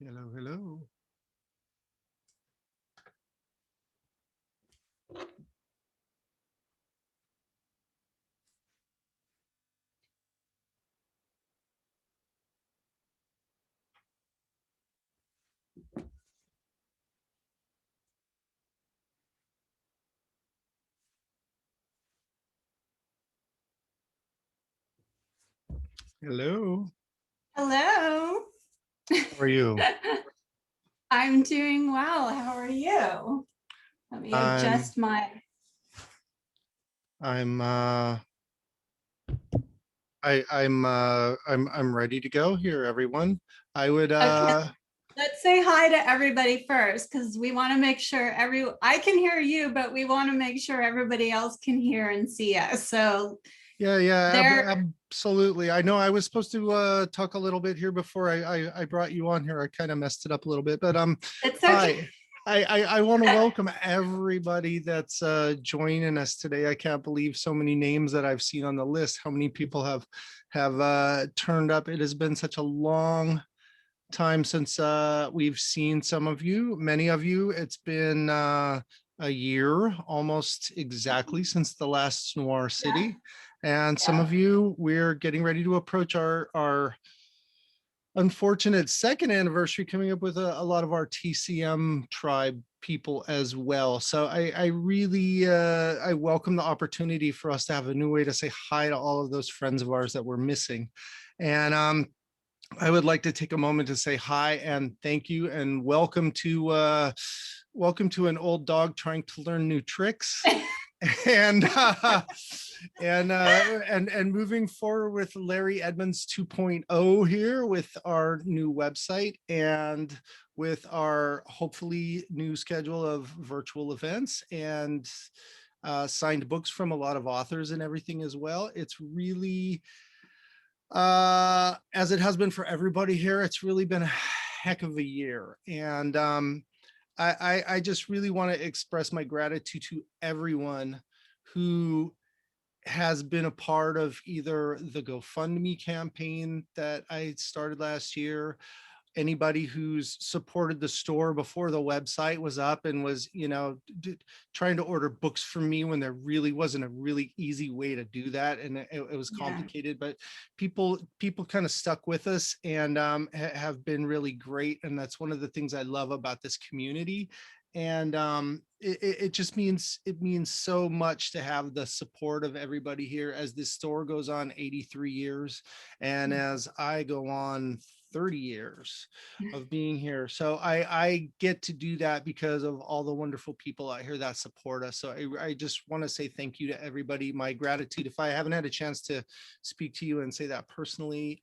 Hello, hello. Hello. Hello. How are you? I'm doing well. How are you? Let me I'm adjust my. I'm I'm ready to go here, everyone. I would Okay, let's say hi to everybody first because we want to make sure I can hear you, but we want to make sure everybody else can hear and see us. So yeah, there. absolutely. I know I was supposed to talk a little bit here before I brought you on here. I kind of messed it up a little bit, but It's okay. hi. I want to welcome everybody that's joining us today. I can't believe so many names that I've seen on the list. How many people have turned up? It has been such a long time since we've seen some of you, many of you. It's been a year almost exactly since the last Noir City. And some Yeah. of you, we're getting ready to approach our unfortunate second anniversary, coming up with a lot of our TCM tribe people as well. So I really I welcome the opportunity for us to have a new way to say hi to all of those friends of ours that we're missing. And I would like to take a moment to say hi and thank you and welcome to an old dog trying to learn new tricks. and and moving forward with Larry Edmunds 2.0 here with our new website and with our hopefully new schedule of virtual events and signed books from a lot of authors and everything as well. It's really as it has been for everybody here, it's really been a heck of a year. And I just really want to express my gratitude to everyone who has been a part of either the GoFundMe campaign that I started last year, anybody who's supported the store before the website was up and was, trying to order books from me when there really wasn't a really easy way to do that. And it was complicated, but people kind of stuck with us and have been really great. And that's one of the things I love about this community. And it just means so much to have the support of everybody here as this store goes on 83 years and as I go on 30 years of being here. So I get to do that because of all the wonderful people out here that support us. So I just want to say thank you to everybody. My gratitude. If I haven't had a chance to speak to you and say that personally,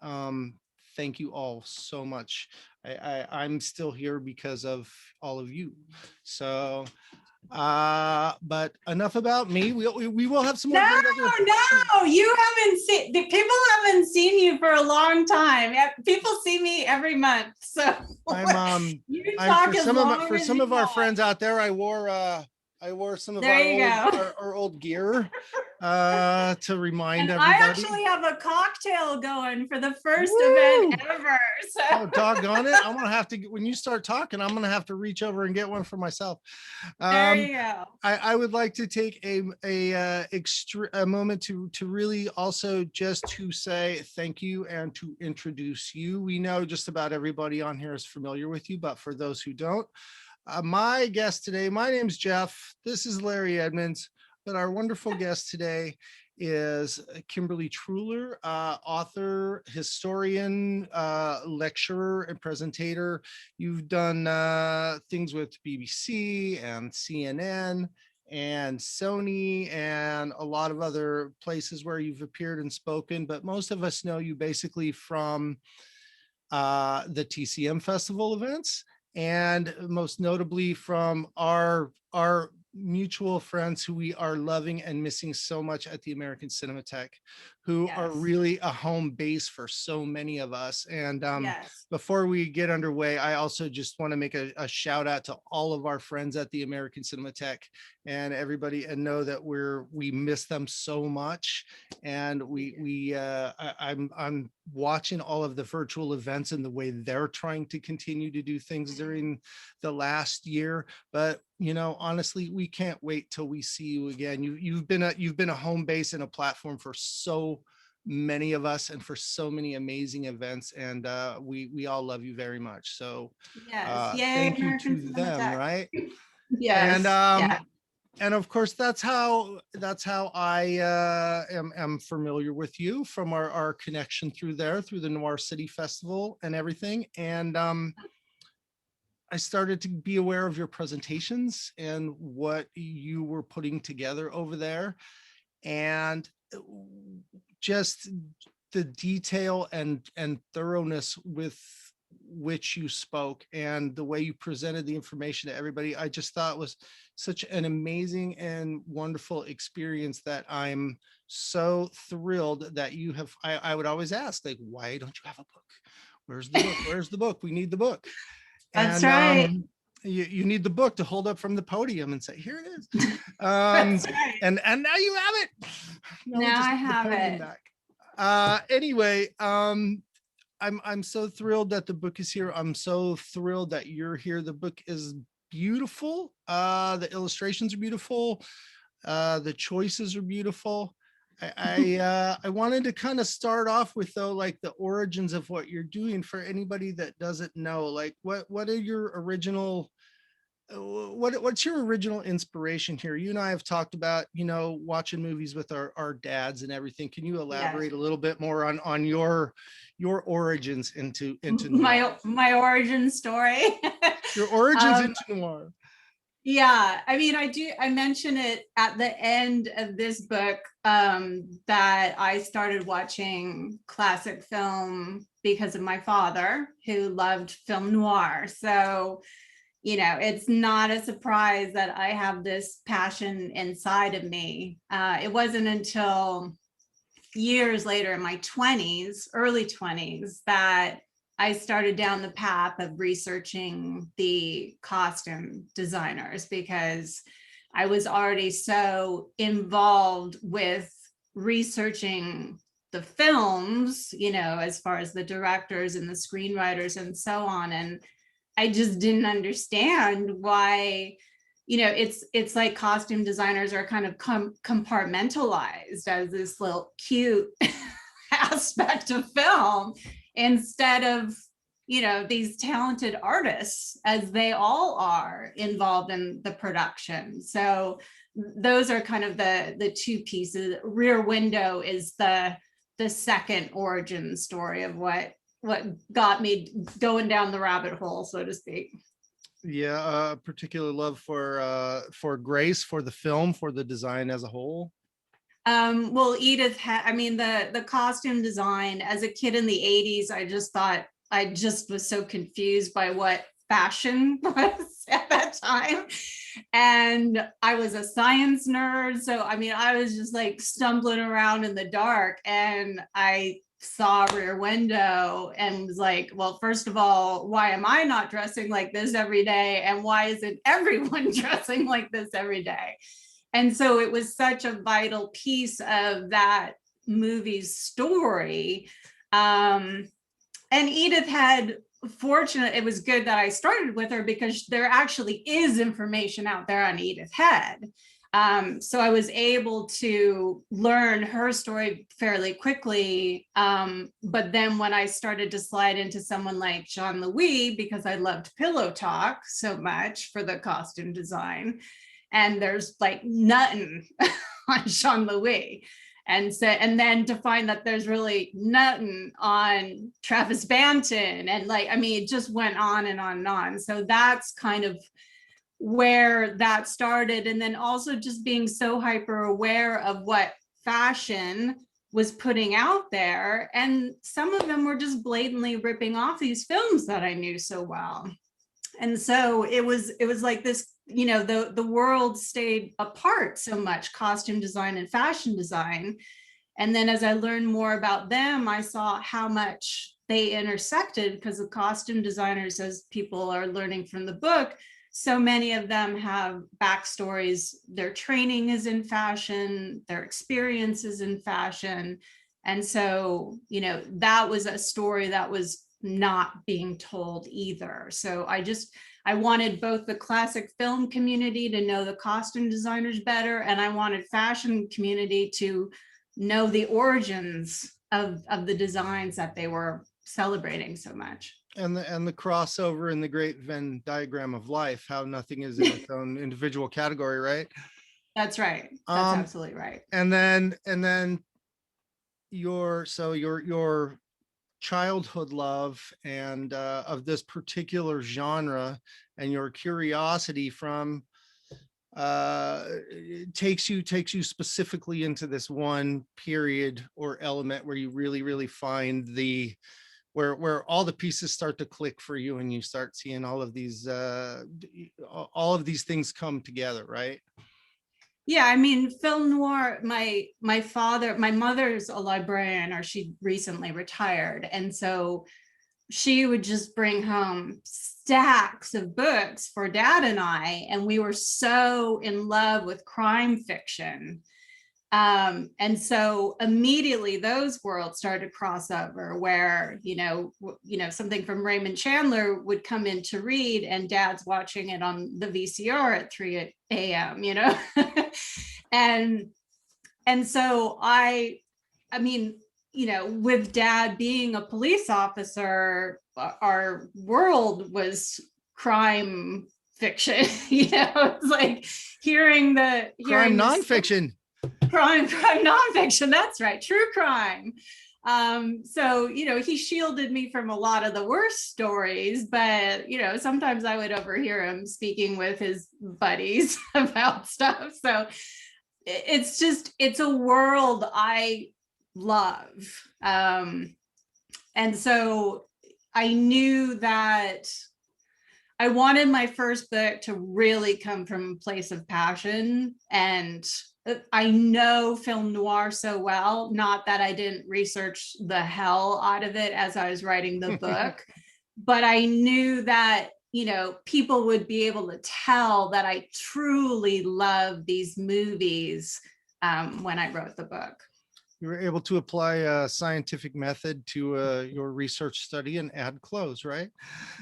thank you all so much. I'm still here because of all of you. So but enough about me. We will have some more great other. No, you haven't seen the people haven't seen you for a long time. People see me every month. So you talk as long for as some you of our want. friends out there, I wore some of There you go. our old gear to remind And I everybody. actually have a cocktail going for the first Woo! event ever. So Oh, doggone it. I'm gonna have to, when you start talking, I'm gonna have to reach over and get one for myself. there you go. I would like to take a moment to really also just to say thank you and to introduce you. We know just about everybody on here is familiar with you, but for those who don't, my guest today, my name's Jeff. This is Larry Edmunds, but our wonderful guest today is Kimberly Truhler, author, historian, lecturer, and presentator. You've done things with BBC and CNN and Sony and a lot of other places where you've appeared and spoken, but most of us know you basically from the TCM festival events, and most notably from our mutual friends who we are loving and missing so much at the American Cinematheque, who are Yes. really a home base for so many of us. And Yes. before we get underway, I also just want to make a shout out to all of our friends at the American Cinematheque and everybody, and know that we miss them so much. And I'm watching all of the virtual events and the way they're trying to continue to do things during the last year. But honestly, we can't wait till we see you again. You've been a home base and a platform for so many of us and for so many amazing events, and we all love you very much. So Yes. Yay, thank you American to them, Cinematheque. right? And Yes. Yeah. and of course that's how I am familiar with you, from our connection through the Noir City Festival and everything. And I started to be aware of your presentations and what you were putting together over there, and just the detail and thoroughness with which you spoke and the way you presented the information to everybody. I just thought was such an amazing and wonderful experience that I'm so thrilled that you have. I would always ask, like, why don't you have a book? Where's the book? Where's the book? We need the book. That's And right. you need the book to hold up from the podium and say, here it is. That's right. And now you have it. Now Just I give the have podium it. back. Anyway, I'm so thrilled that the book is here. I'm so thrilled that you're here. The book is beautiful. The illustrations are beautiful. The choices are beautiful. I wanted to kind of start off with, though, like the origins of what you're doing for anybody that doesn't know. Like, what are your original what's your original inspiration here? You and I have talked about, watching movies with our dads and everything. Can you Yes. elaborate a little bit more on your origins into noir? My origin story. Your origins into noir. Yeah, I mean, I mention it at the end of this book, that I started watching classic film because of my father, who loved film noir. So, it's not a surprise that I have this passion inside of me. It wasn't until years later in my 20s, early 20s, that I started down the path of researching the costume designers, because I was already so involved with researching the films, as far as the directors and the screenwriters and so on. And I just didn't understand why, it's like costume designers are kind of compartmentalized as this little cute aspect of film, instead of, these talented artists, as they all are involved in the production. So those are kind of the two pieces. Rear Window is the second origin story of what got me going down the rabbit hole, so to speak. Yeah, a particular love for Grace, for the film, for the design as a whole. Well, Edith I mean, the costume design, as a kid in the 80s, I just was so confused by what fashion was at that time. And I was a science nerd. So, I mean, I was just like stumbling around in the dark, and I saw Rear Window and was like, well, first of all, why am I not dressing like this every day? And why isn't everyone dressing like this every day? And so it was such a vital piece of that movie's story. And Edith had, it was good that I started with her, because there actually is information out there on Edith Head. So I was able to learn her story fairly quickly. But then when I started to slide into someone like Jean Louis, because I loved Pillow Talk so much for the costume design, and there's like nothing on Jean Louis. And then to find that there's really nothing on Travis Banton, and it just went on and on and on. So that's kind of where that started. And then also just being so hyper aware of what fashion was putting out there. And some of them were just blatantly ripping off these films that I knew so well. And so it was like this, the world stayed apart so much, costume design and fashion design. And then as I learned more about them, I saw how much they intersected, because the costume designers, as people are learning from the book, so many of them have backstories. Their training is in fashion, their experience is in fashion. And so, you know, that was a story that was not being told either. So I wanted both the classic film community to know the costume designers better, and I wanted fashion community to know the origins of the designs that they were celebrating so much. And the crossover in the great Venn diagram of life, how nothing is in its own individual category, right? That's right. That's absolutely right. And then your childhood love and of this particular genre, and your curiosity from takes you specifically into this one period or element where you really find where all the pieces start to click for you, and you start seeing all of these things come together, right? Yeah, I mean, film noir, my mother's a librarian, or she recently retired. And so she would just bring home stacks of books for Dad and I, and we were so in love with crime fiction. And so immediately those worlds started to cross over, where, you know, something from Raymond Chandler would come in to read, and Dad's watching it on the VCR at 3 a.m., you know? and so I mean, you know, with Dad being a police officer, our world was crime fiction. You know, it's like hearing crime nonfiction. Crime nonfiction, that's right, true crime. So, you know, he shielded me from a lot of the worst stories, but, you know, sometimes I would overhear him speaking with his buddies about stuff. So it's a world I love. And so I knew that I wanted my first book to really come from a place of passion. And I know film noir so well, not that I didn't research the hell out of it as I was writing the book, but I knew that, you know, people would be able to tell that I truly love these movies when I wrote the book. You were able to apply a scientific method to your research study and add clothes, right?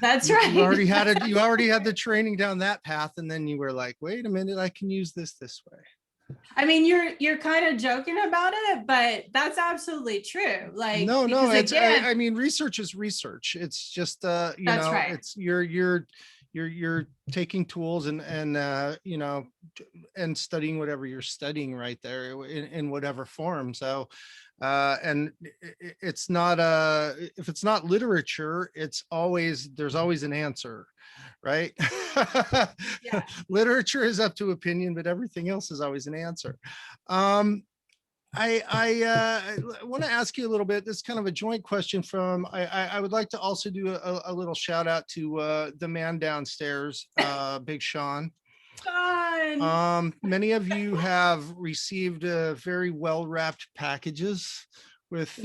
That's right. You already had the training down that path, and then you were like, wait a minute, I can use this way. I mean, you're kind of joking about it, but that's absolutely true. Like, no, it's again, I mean, research is research. It's just you that's know, right. it's you're taking tools and you know, and studying whatever you're studying right there in whatever form. So and it's not if it's not literature, there's always an answer, right? Yeah. Literature is up to opinion, but everything else is always an answer. I want to ask you a little bit. This is kind of a joint question from. I would like to also do a little shout out to the man downstairs, Big Sean. Fun. Many of you have received very well wrapped packages with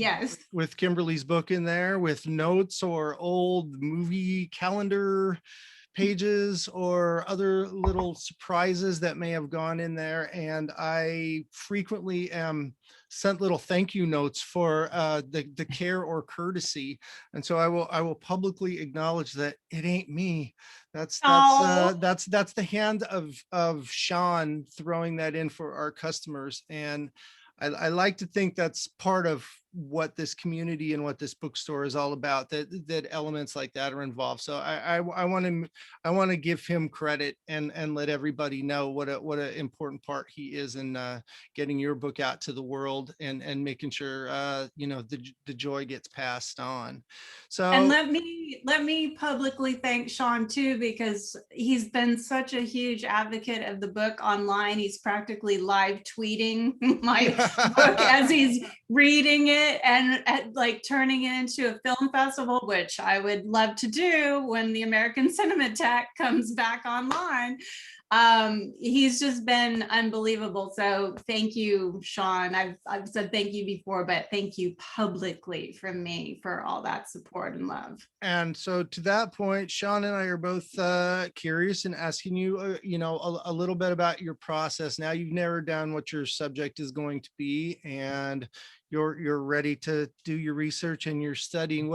Kimberly's book in there, with notes or old movie calendar pages or other little surprises that may have gone in there. And I frequently am sent little thank you notes for the care or courtesy. And so I will publicly acknowledge that it ain't me. That's the hand of Sean throwing that in for our customers. And I like to think that's part of what this community and what this bookstore is all about, that elements like that are involved. So I want to give him credit and let everybody know what an important part he is in getting your book out to the world and making sure you know, the joy gets passed on. So, and let me publicly thank Sean too, because he's been such a huge advocate of the book online. He's practically live tweeting my book as he's reading it and like turning it into a film festival, which I would love to do when the American Cinematheque comes back online. He's just been unbelievable. So thank you, Sean. I've said thank you before, but thank you publicly from me for all that support and love. And so to that point, Sean and I are both curious and asking you, a little bit about your process. Now you've narrowed down what your subject is going to be, and you're ready to do your research and you're studying.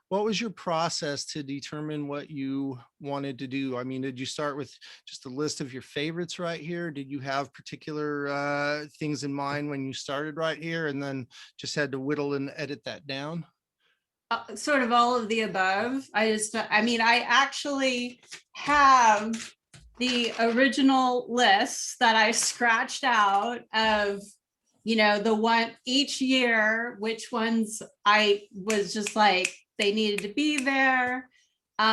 What was your process to determine what you wanted to do? I mean, did you start with just a list of your favorites right here? Did you have particular things in mind when you started right here, and then just had to whittle and edit that down? Sort of all of the above. I actually have the original lists that I scratched out of, the one each year, which ones I was just like, they needed to be there. So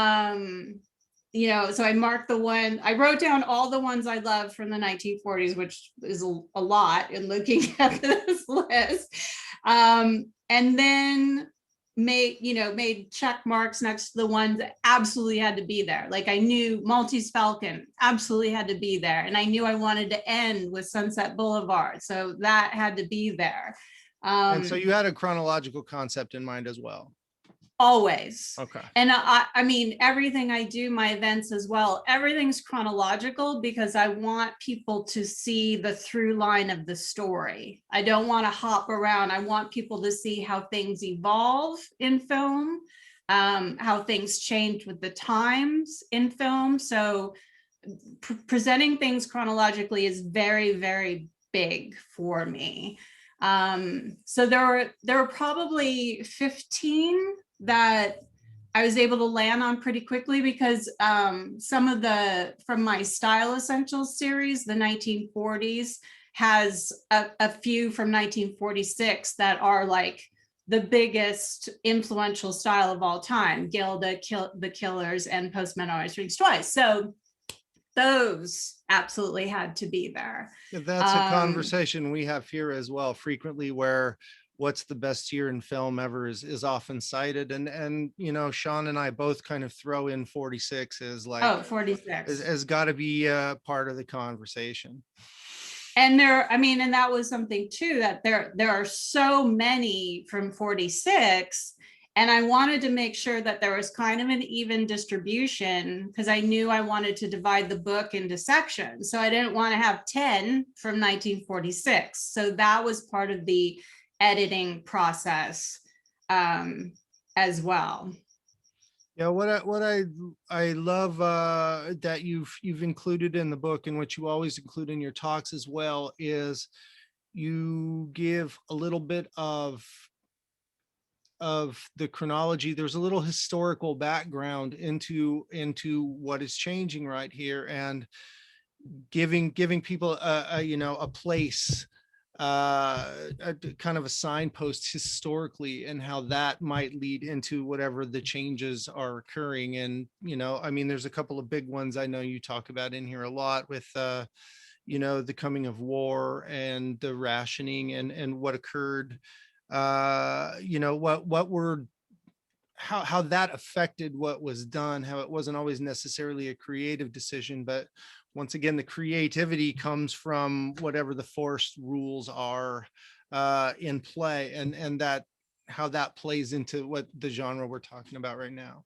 I marked I wrote down all the ones I loved from the 1940s, which is a lot in looking at this list. And then made check marks next to the ones that absolutely had to be there. Like I knew Maltese Falcon absolutely had to be there. And I knew I wanted to end with Sunset Boulevard. So that had to be there. And so you had a chronological concept in mind as well. Always. Okay. And I mean, everything I do, my events as well, everything's chronological because I want people to see the through line of the story. I don't want to hop around. I want people to see how things evolve in film, how things change with the times in film. So presenting things chronologically is very, very big for me. So there were probably 15 that I was able to land on pretty quickly because some of from my Style Essentials series, the 1940s, has a few from 1946 that are like the biggest influential style of all time, Gilda, the Killers, and Postman Always Rings Twice. So those absolutely had to be there. That's a conversation we have here as well frequently, where what's the best year in film ever is often cited, and Sean and I both kind of throw in 46 as like 46 has got to be part of the conversation. And and that was something too, that there are so many from 46. And I wanted to make sure that there was kind of an even distribution because I knew I wanted to divide the book into sections. So I didn't want to have 10 from 1946. So that was part of the editing process as well. Yeah, what I love that you've included in the book, and what you always include in your talks as well, is you give a little bit of the chronology. There's a little historical background into what is changing right here, and giving people a place, a kind of a signpost historically, and how that might lead into whatever the changes are occurring. And I mean, there's a couple of big ones I know you talk about in here a lot, with the coming of war and the rationing and what occurred, what were how that affected what was done, how it wasn't always necessarily a creative decision, but once again, the creativity comes from whatever the forced rules are in play, and that how that plays into what the genre we're talking about right now.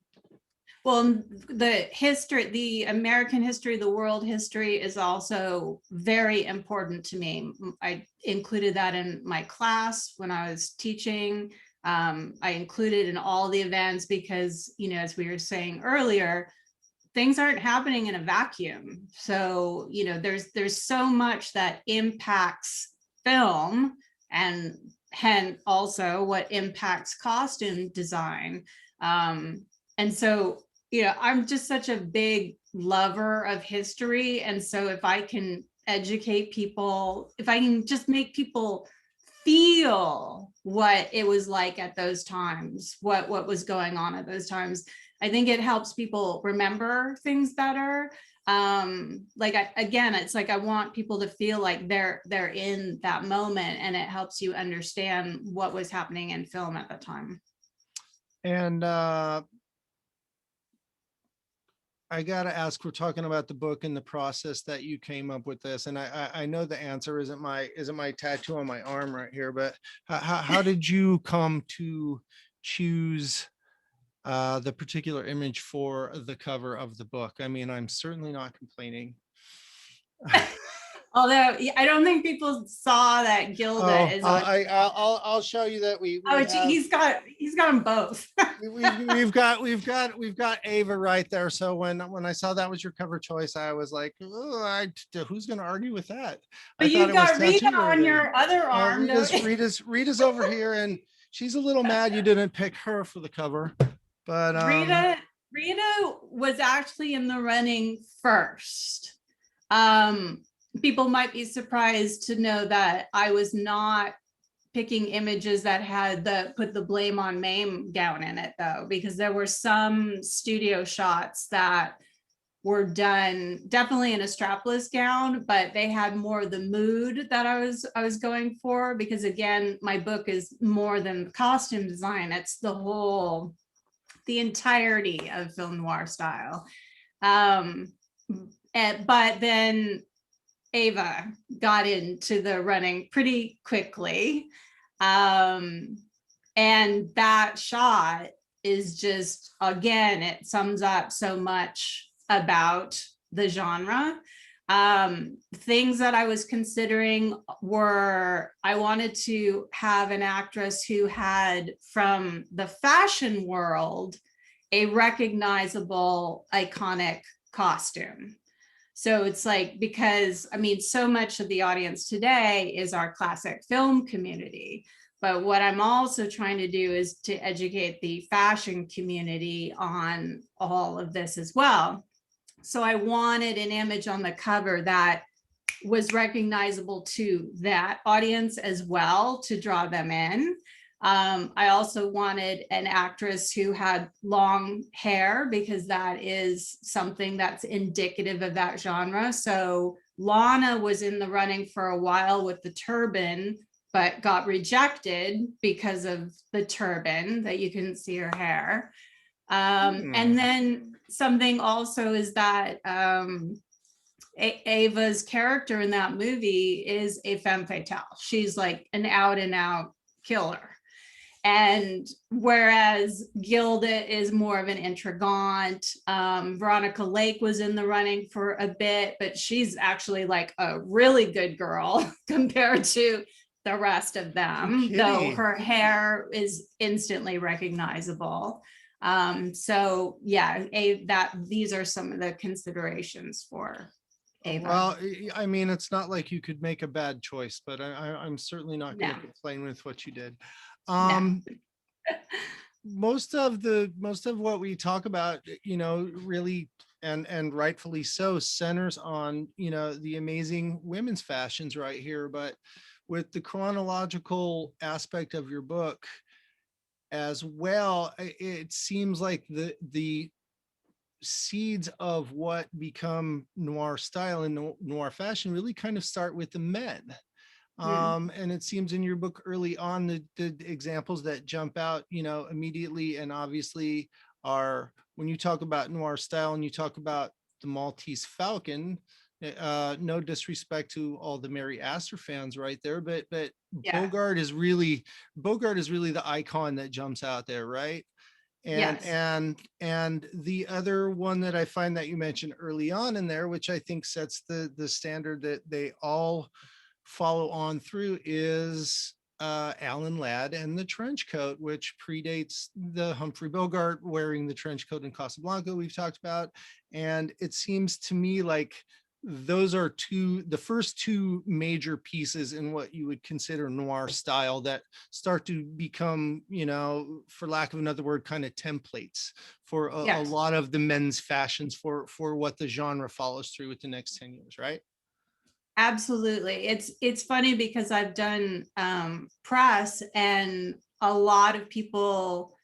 Well, the American history, the world history is also very important to me. I included that in my class when I was teaching. I included in all the events because, as we were saying earlier, things aren't happening in a vacuum. So, there's so much that impacts film, and hence also what impacts costume design. And so, I'm just such a big lover of history. And so if I can educate people, if I can just make people feel what it was like at those times, what was going on at those times, I think it helps people remember things better. It's like I want people to feel like they're in that moment, and it helps you understand what was happening in film at the time. And I gotta ask, we're talking about the book and the process that you came up with this, and I know the answer isn't my tattoo on my arm right here, but how did you come to choose the particular image for the cover of the book? I mean, I'm certainly not complaining. Although I don't think people saw that Gilda Oh, is on. I'll show you that we Oh, have he's got them both. we've got Ava right there. So when I saw that was your cover choice, I was like, oh, who's going to argue with that? I But thought you've it was got Rita tattoo on worthy. your other Oh, arm, don't you? Rita's over here, and she's a little mad you didn't pick her for the cover. But Rita was actually in the running first. People might be surprised to know that I was not picking images that had put the blame on Mame gown in it, though, because there were some studio shots that were done definitely in a strapless gown, but they had more of the mood that I was going for, because again, my book is more than costume design. It's the entirety of film noir style. But then Ava got into the running pretty quickly. And that shot is just, again, it sums up so much about the genre. Things that I was considering were, I wanted to have an actress who had, from the fashion world, a recognizable, iconic costume. So it's like, because I mean, so much of the audience today is our classic film community. But what I'm also trying to do is to educate the fashion community on all of this as well. So I wanted an image on the cover that was recognizable to that audience as well, to draw them in. I also wanted an actress who had long hair, because that is something that's indicative of that genre. So Lana was in the running for a while with the turban, but got rejected because of the turban, that you couldn't see her hair. And then something also is that Ava's character in that movie is a femme fatale. She's like an out and out killer. And whereas Gilda is more of an intrigante, Veronica Lake was in the running for a bit, but she's actually like a really good girl compared to the rest of them, though her hair is instantly recognizable. So yeah, these are some of the considerations for Ava. Well, I mean, it's not like you could make a bad choice, but I'm certainly not going to complain with what you did. Most of what we talk about, really, and rightfully so, centers on, the amazing women's fashions right here. But with the chronological aspect of your book as well, it seems like the seeds of what become noir style and noir fashion really kind of start with the men. And it seems in your book early on, the examples that jump out, immediately and obviously are when you talk about noir style and you talk about the Maltese Falcon. No disrespect to all the Mary Astor fans right there, but Yeah. Bogart is really the icon that jumps out there, right? And Yes. and the other one that I find that you mentioned early on in there, which I think sets the standard that they all follow on through, is Alan Ladd and the trench coat, which predates the Humphrey Bogart wearing the trench coat in Casablanca we've talked about. And it seems to me like those are the first two major pieces in what you would consider noir style that start to become, for lack of another word, kind of templates for a lot of the men's fashions for what the genre follows through with the next 10 years, right? Absolutely. It's funny because I've done press, and a lot of people,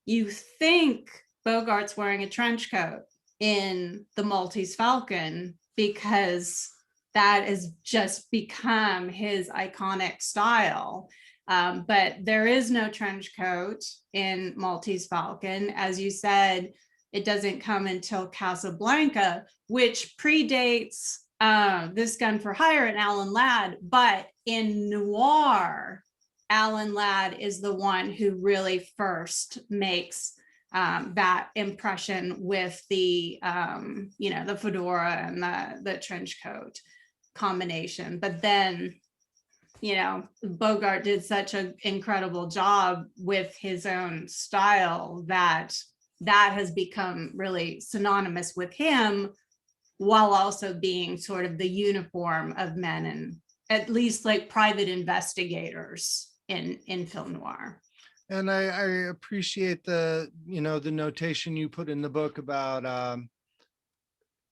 you think Bogart's wearing a trench coat in the Maltese Falcon because that has just become his iconic style. But there is no trench coat in Maltese Falcon. As you said, it doesn't come until Casablanca, which predates This Gun for Hire and Alan Ladd. But in noir, Alan Ladd is the one who really first makes that impression with the the fedora and the trench coat combination. But then Bogart did such an incredible job with his own style that has become really synonymous with him, while also being sort of the uniform of men and at least like private investigators in film noir. And I appreciate the notation you put in the book about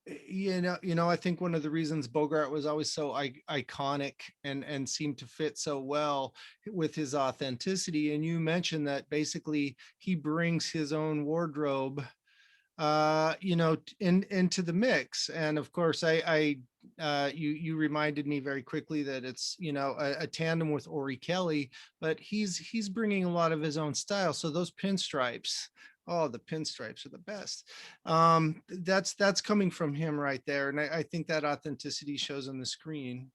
I think one of the reasons Bogart was always so iconic and seemed to fit so well with his authenticity. And you mentioned that basically he brings his own wardrobe, into the mix. And of course, you reminded me very quickly that it's a tandem with Ori Kelly, but he's bringing a lot of his own style. So those pinstripes. Oh, the pinstripes are the best. That's coming from him right there. And I think that authenticity shows on the screen.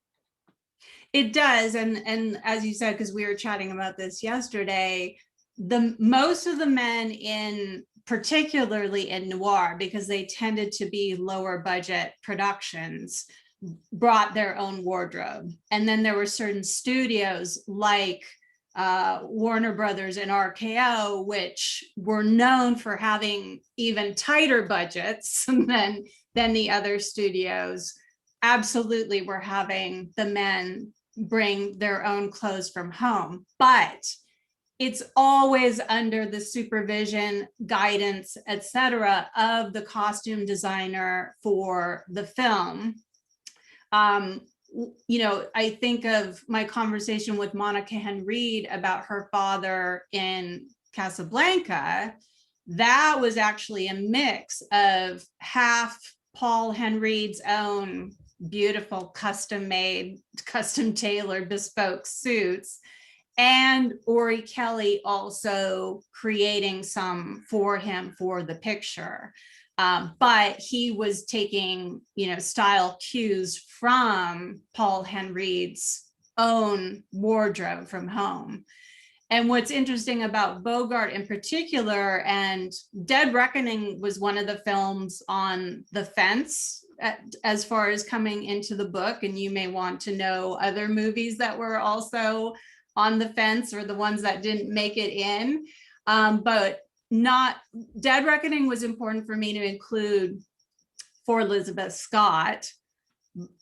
It does. And as you said, because we were chatting about this yesterday, most of the men particularly in noir, because they tended to be lower budget productions, brought their own wardrobe. And then there were certain studios like Warner Brothers and RKO, which were known for having even tighter budgets than the other studios. Absolutely were having the men bring their own clothes from home, but it's always under the supervision, guidance, etc., of the costume designer for the film. I think of my conversation with Monica Henreid about her father in Casablanca. That was actually a mix of half Paul Henreid's own beautiful custom-made, custom-tailored, bespoke suits, and Ori Kelly also creating some for him for the picture. But he was taking, style cues from Paul Henreid's own wardrobe from home. And what's interesting about Bogart in particular, and Dead Reckoning was one of the films on the fence as far as coming into the book, and you may want to know other movies that were also on the fence or the ones that didn't make it in. But not Dead Reckoning was important for me to include for Elizabeth Scott,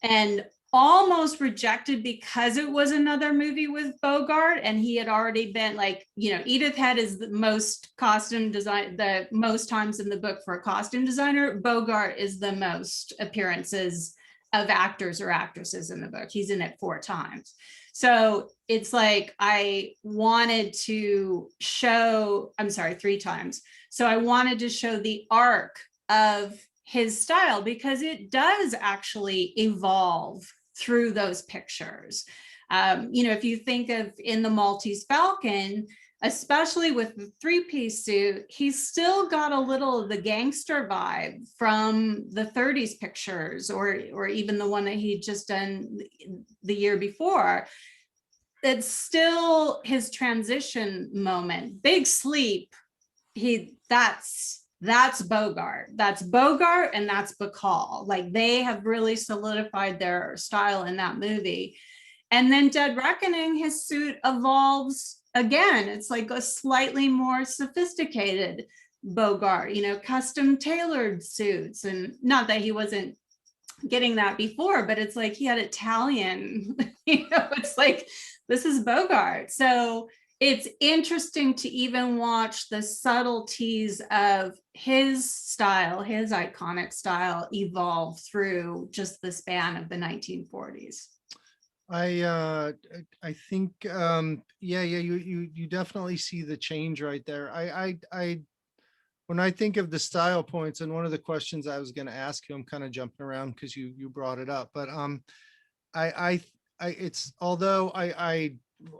and almost rejected because it was another movie with Bogart, and he had already been Edith Head is the most costume design, the most times in the book for a costume designer. Bogart is the most appearances of actors or actresses in the book. He's in it 4 times. So it's like I wanted to show, 3 times. So I wanted to show the arc of his style, because it does actually evolve through those pictures. If you think of in the Maltese Falcon, especially with the 3-piece suit, he's still got a little of the gangster vibe from the 30s pictures, or even the one that he'd just done the year before. It's still his transition moment. Big Sleep, that's Bogart. That's Bogart, and that's Bacall. Like, they have really solidified their style in that movie. And then Dead Reckoning, his suit evolves again. It's like a slightly more sophisticated Bogart, custom tailored suits. And not that he wasn't getting that before, but it's like he had Italian, it's like, this is Bogart. So it's interesting to even watch the subtleties of his style, his iconic style, evolve through just the span of the 1940s. I think you definitely see the change right there. I when I think of the style points, and one of the questions I was going to ask you, I'm kind of jumping around because you brought it up, but I it's, although I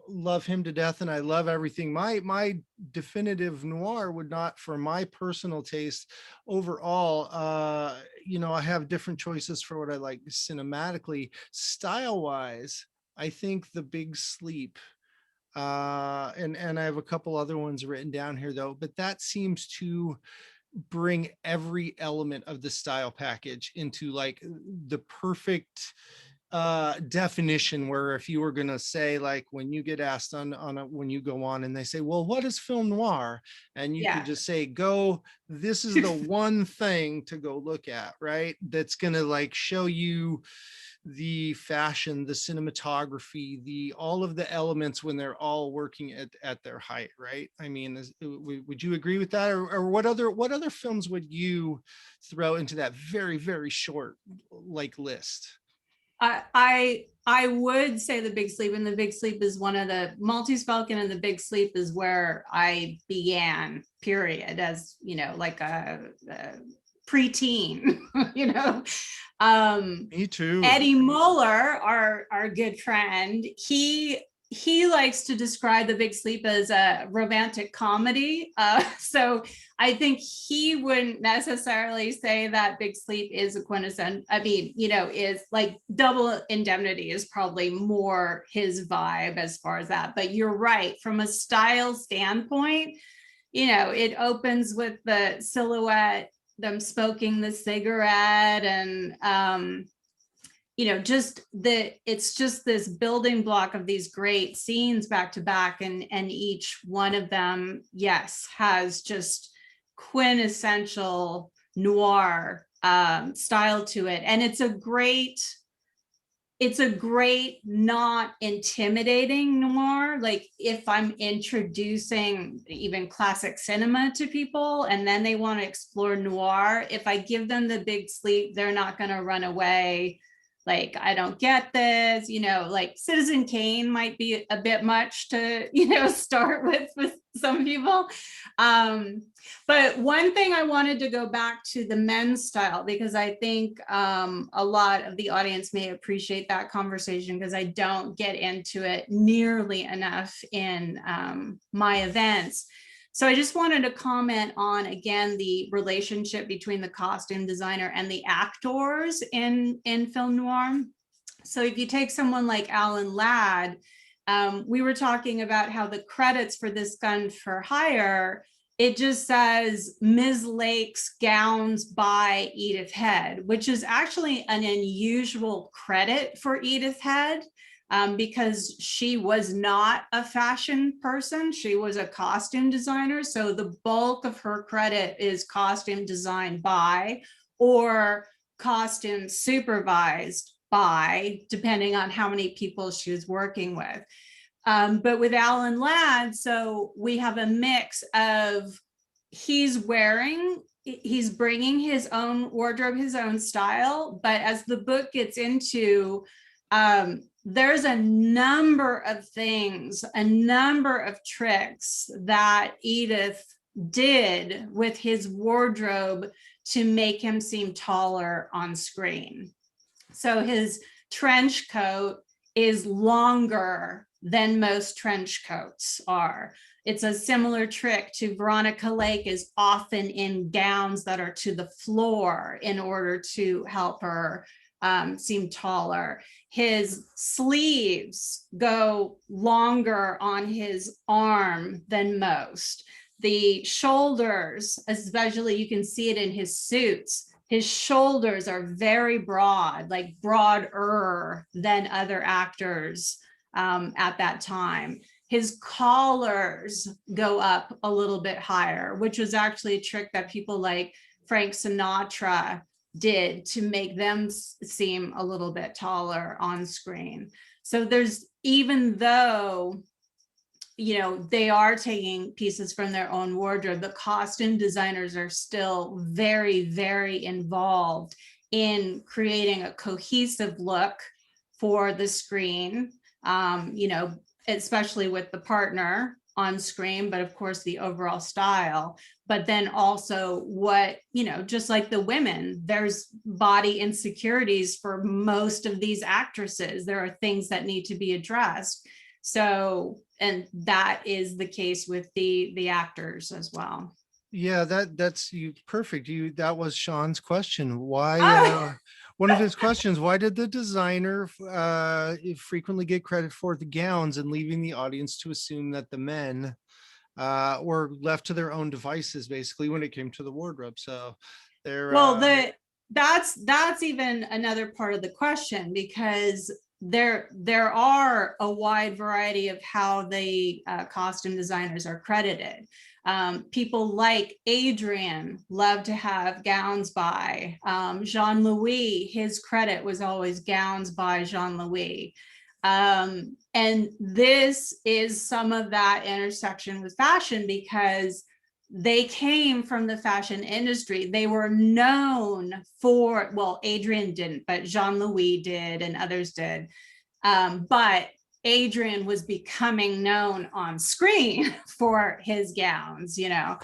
love him to death, and I love everything. My definitive noir would not, for my personal taste overall, I have different choices for what I like cinematically. Style wise, I think The Big Sleep, and I have a couple other ones written down here though, but that seems to bring every element of the style package into like the perfect definition, where if you were going to say, like, when you get asked when you go on and they say, well, what is film noir, and you could Yeah. just say, this is the one thing to go look at, right? That's going to like show you the fashion, the cinematography, the all of the elements when they're all working at their height, right? I mean, would you agree with that, or what other films would you throw into that very, very short like list? I would say The Big Sleep, and The Big Sleep is one of the Maltese Falcon, and The Big Sleep is where I began, period, as like a preteen, Me too. Eddie Muller, our good friend, he likes to describe The Big Sleep as a romantic comedy. So I think he wouldn't necessarily say that Big Sleep is a quintessential. I mean, is like Double Indemnity is probably more his vibe as far as that. But you're right, from a style standpoint, it opens with the silhouette, them smoking the cigarette, and it's just this building block of these great scenes back to back, and each one of them, yes, has just quintessential noir style to it. And it's a great not intimidating noir. Like, if I'm introducing even classic cinema to people and then they want to explore noir, if I give them The Big Sleep, they're not going to run away like, I don't get this. Like Citizen Kane might be a bit much to start with some people. But one thing I wanted to go back to the men's style, because I think a lot of the audience may appreciate that conversation, because I don't get into it nearly enough in my events. So I just wanted to comment on, again, the relationship between the costume designer and the actors in film noir. So if you take someone like Alan Ladd, we were talking about how the credits for this Gun for Hire, it just says Ms. Lake's gowns by Edith Head, which is actually an unusual credit for Edith Head. Because she was not a fashion person, she was a costume designer. So the bulk of her credit is costume designed by, or costume supervised by, depending on how many people she was working with. But with Alan Ladd, so we have a mix of he's bringing his own wardrobe, his own style. But as the book gets into, there's a number of things, a number of tricks that Edith did with his wardrobe to make him seem taller on screen. So his trench coat is longer than most trench coats are. It's a similar trick to Veronica Lake is often in gowns that are to the floor in order to help her seem taller. His sleeves go longer on his arm than most. The shoulders, especially, you can see it in his suits. His shoulders are very broad, like broader than other actors at that time. His collars go up a little bit higher, which was actually a trick that people like Frank Sinatra did to make them seem a little bit taller on screen. So there's, even though they are taking pieces from their own wardrobe, the costume designers are still very, very involved in creating a cohesive look for the screen, especially with the partner on screen, but of course the overall style. But then also what, just like the women, there's body insecurities for most of these actresses. There are things that need to be addressed. So, and that is the case with the actors as well. Yeah, that's you perfect. That was Sean's question. Why Oh, one of his questions, why did the designer frequently get credit for the gowns and leaving the audience to assume that the men were left to their own devices basically when it came to the wardrobe? So they're well, that's even another part of the question, because there are a wide variety of how the costume designers are credited. People like Adrian love to have gowns by Jean-Louis. His credit was always gowns by Jean-Louis. And this is some of that intersection with fashion, because they came from the fashion industry. They were known for, well, Adrian didn't, but Jean-Louis did and others did. But Adrian was becoming known on screen for his gowns, you know.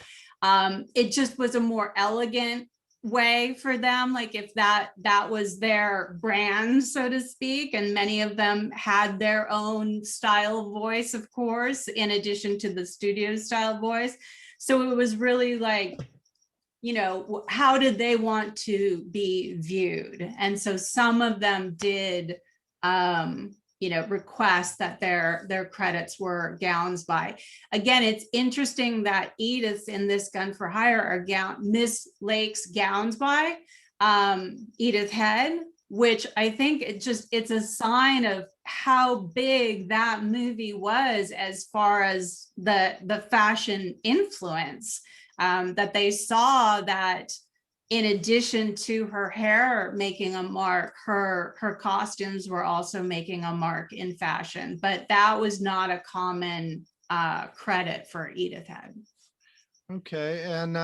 It just was a more elegant way for them, like if that was their brand, so to speak, and many of them had their own style voice, of course, in addition to the studio style voice. So it was really like, you know, how did they want to be viewed? And so some of them did you know, request that their credits were gowns by. Again, it's interesting that Edith in this Gun for Hire are Miss Lake's gowns by Edith Head, which I think it's a sign of how big that movie was as far as the fashion influence, that they saw that in addition to her hair making a mark, her costumes were also making a mark in fashion, but that was not a common credit for Edith Head. okay. And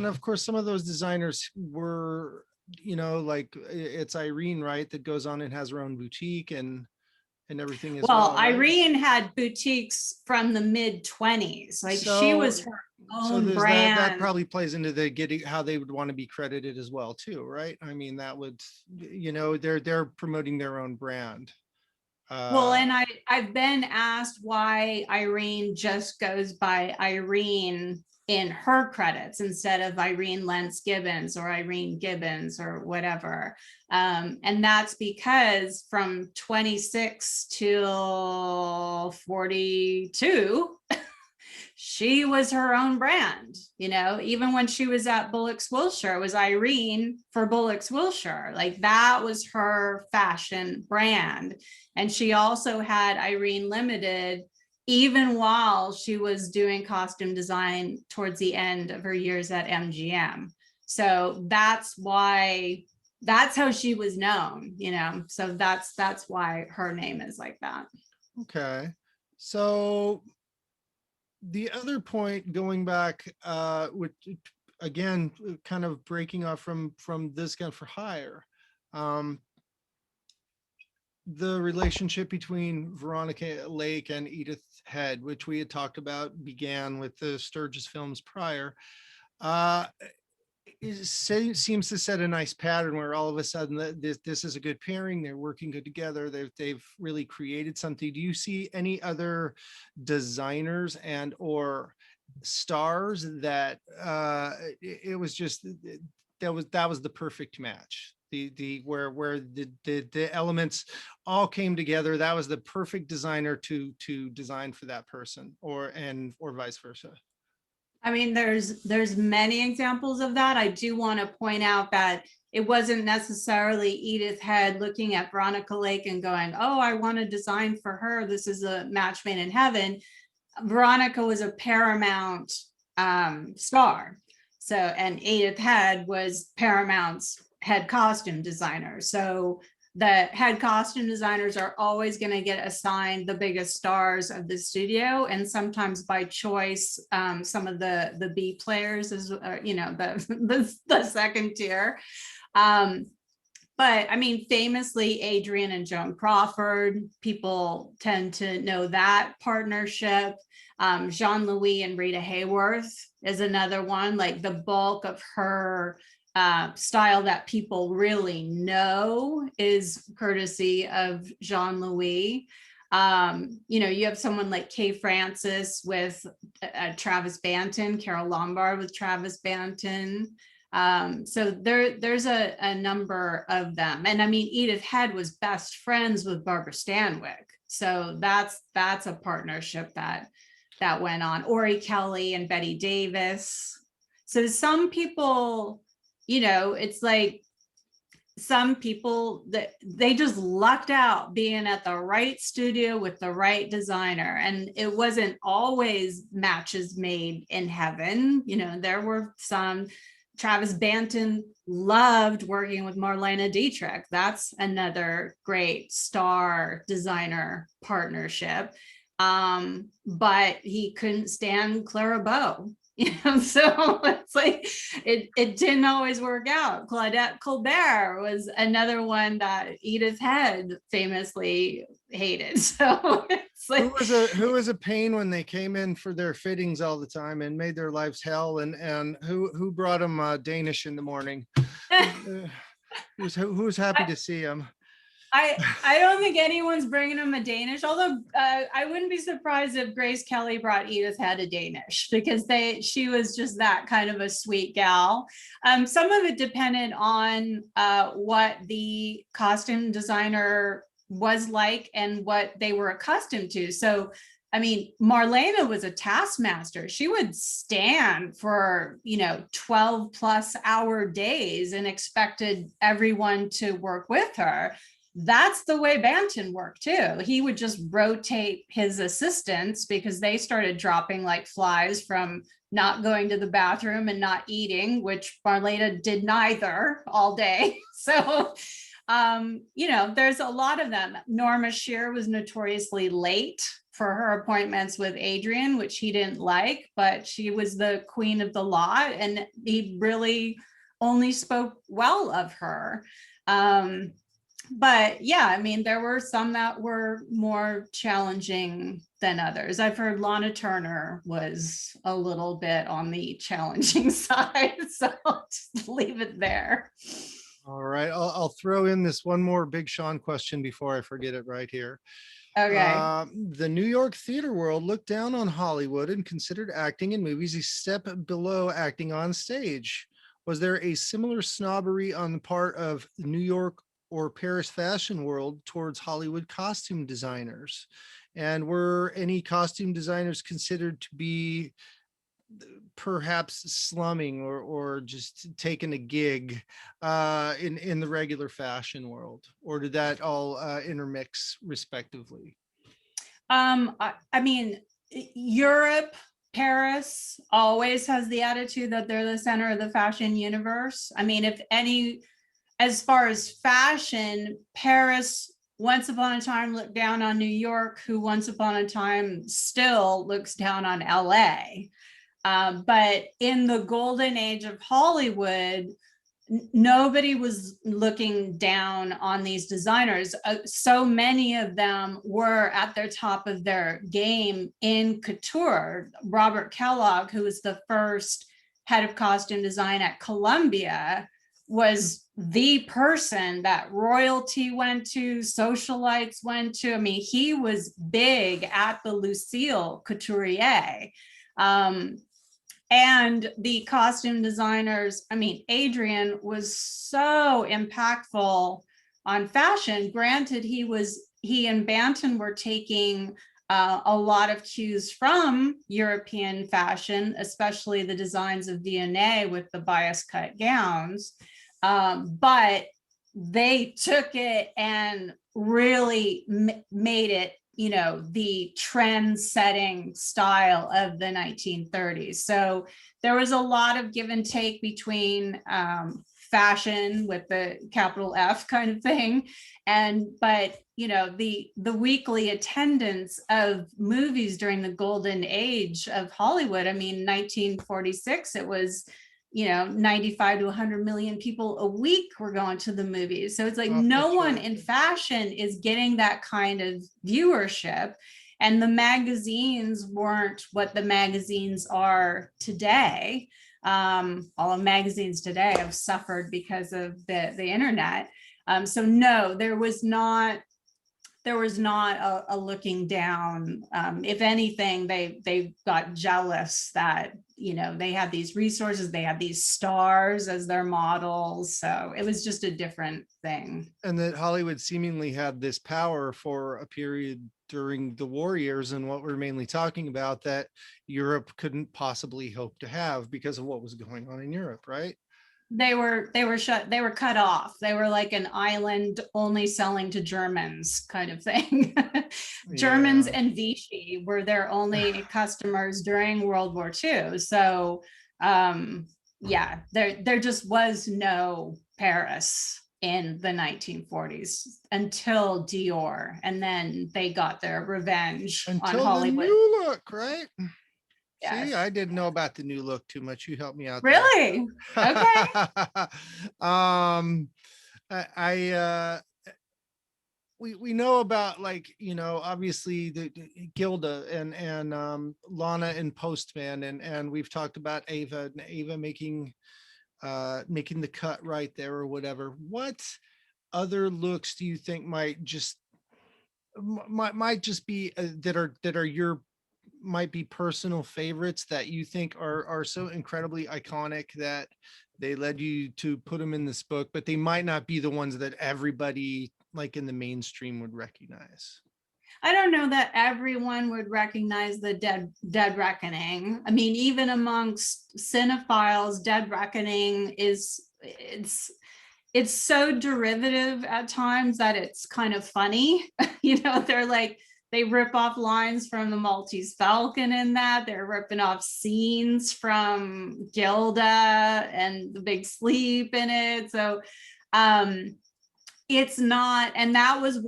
of course some of those designers were, you know, like it's Irene, right, that goes on and has her own boutique and everything as Well, well, right? Irene had boutiques from the mid-20s. Like she was So her so own there's that brand. probably plays into the getting how they would want to be credited as well too, right? I mean, that would, you know, they're promoting their own brand. Well, Uh and I've been asked why Irene just goes by Irene in her credits instead of Irene Lentz Gibbons or Irene Gibbons or whatever. And that's because from 26 till 42, she was her own brand, you know. Even when she was at Bullocks Wilshire, it was Irene for Bullocks Wilshire. Like that was her fashion brand. And she also had Irene Limited even while she was doing costume design towards the end of her years at MGM. So that's why, that's how she was known, you know. So that's why her name is like that. okay. So the other point, going back, with again kind of breaking off from this Gun for Hire, um the relationship between Veronica Lake and Edith Head, which we had talked about, began with the Sturgis films prior. Uh, seems to set a nice pattern where all of a sudden this is a good pairing. They're working good together. They've really created something. Do you see any other designers and or stars that it was just that was the perfect match? The where the elements all came together. That was the perfect designer to design for that person, or vice versa. I mean, there's many examples of that. I do want to point out that it wasn't necessarily Edith Head looking at Veronica Lake and going, oh, I want to design for her. This is a match made in heaven. Veronica was a Paramount star. So, and Edith Head was Paramount's head costume designer. So the head costume designers are always going to get assigned the biggest stars of the studio, and sometimes by choice, some of the B players is, you know, the second tier. But I mean, famously, Adrian and Joan Crawford, people tend to know that partnership. Jean-Louis and Rita Hayworth is another one. Like the bulk of her style that people really know is courtesy of Jean-Louis. You know, you have someone like Kay Francis with Travis Banton, Carol Lombard with Travis Banton. So there's a number of them. And I mean, Edith Head was best friends with Barbara Stanwyck. So that's a partnership that went on. Ori Kelly and Betty Davis. So some people, you know, it's like some people that they just lucked out being at the right studio with the right designer, and it wasn't always matches made in heaven. You know, there were some. Travis Banton loved working with Marlene Dietrich. That's another great star designer partnership. But he couldn't stand Clara Bow. You know, so it's like it didn't always work out. Claudette Colbert was another one that Edith Head famously hated. So it's like who was a pain when they came in for their fittings all the time and made their lives hell, and who brought them Danish in the morning? Who's happy to see them? I don't think anyone's bringing him a Danish, although I wouldn't be surprised if Grace Kelly brought Edith Head a Danish, because she was just that kind of a sweet gal. Some of it depended on what the costume designer was like and what they were accustomed to. So, I mean, Marlena was a taskmaster. She would stand for, 12 plus hour days and expected everyone to work with her. That's the way Banton worked too. He would just rotate his assistants because they started dropping like flies from not going to the bathroom and not eating, which Marlena did neither all day. So, there's a lot of them. Norma Shear was notoriously late for her appointments with Adrian, which he didn't like, but she was the queen of the lot and he really only spoke well of her. But yeah, I mean, there were some that were more challenging than others. I've heard Lana Turner was a little bit on the challenging side, so I'll just leave it there. All right, I'll throw in this one more Big Sean question before I forget it right here. Okay. The New York theater world looked down on Hollywood and considered acting in movies a step below acting on stage. Was there a similar snobbery on the part of New York or Paris fashion world towards Hollywood costume designers? And were any costume designers considered to be perhaps slumming or just taking a gig in the regular fashion world? Or did that all intermix respectively? I mean, Europe, Paris always has the attitude that they're the center of the fashion universe. I mean, as far as fashion, Paris once upon a time looked down on New York, who once upon a time still looks down on LA. But in the golden age of Hollywood, nobody was looking down on these designers. So many of them were at their top of their game in couture. Robert Kellogg, who was the first head of costume design at Columbia, was the person that royalty went to, socialites went to. I mean, he was big at the Lucille Couturier. And the costume designers, I mean, Adrian was so impactful on fashion. Granted, he and Banton were taking a lot of cues from European fashion, especially the designs of DNA with the bias cut gowns. But they took it and really made it, the trend setting style of the 1930s. So there was a lot of give and take between fashion with the capital F kind of thing. But the weekly attendance of movies during the golden age of Hollywood, I mean, 1946, it was 95 to 100 million people a week were going to the movies. So it's like no one in fashion is getting that kind of viewership. And the magazines weren't what the magazines are today. All the magazines today have suffered because of the internet. So no, there there was not a looking down. If anything, they got jealous that, you know, they had these resources, they had these stars as their models. So it was just a different thing. And that Hollywood seemingly had this power for a period during the war years, and what we're mainly talking about, that Europe couldn't possibly hope to have because of what was going on in Europe, right? They were cut off. They were like an island only selling to Germans kind of thing. Germans Yeah. and Vichy were their only customers during World War II. So yeah, there just was no Paris in the 1940s until Dior, and then they got their revenge on Until the Hollywood. new look, right? Yes. See, I didn't know about the new look too much. You helped me out there. Really? Okay. um, I we know about, like, you know, obviously the Gilda and Lana and Postman, and we've talked about Ava and Ava making the cut right there or whatever. What other looks do you think might just be that are your might be personal favorites that you think are so incredibly iconic that they led you to put them in this book, but they might not be the ones that everybody like in the mainstream would recognize? I don't know that everyone would recognize the Dead Reckoning. I mean, even amongst cinephiles, Dead Reckoning it's so derivative at times that it's kind of funny. You know, they rip off lines from the Maltese Falcon in that. They're ripping off scenes from Gilda and The Big Sleep in it. So it's not, and that was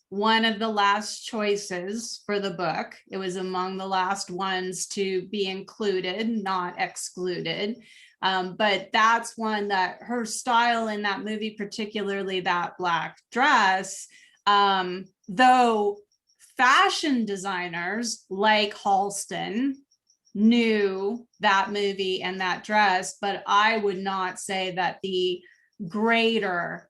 one of the last choices for the book. It was among the last ones to be included, not excluded. But that's one that her style in that movie, particularly that black dress, though fashion designers like Halston knew that movie and that dress, but I would not say that the greater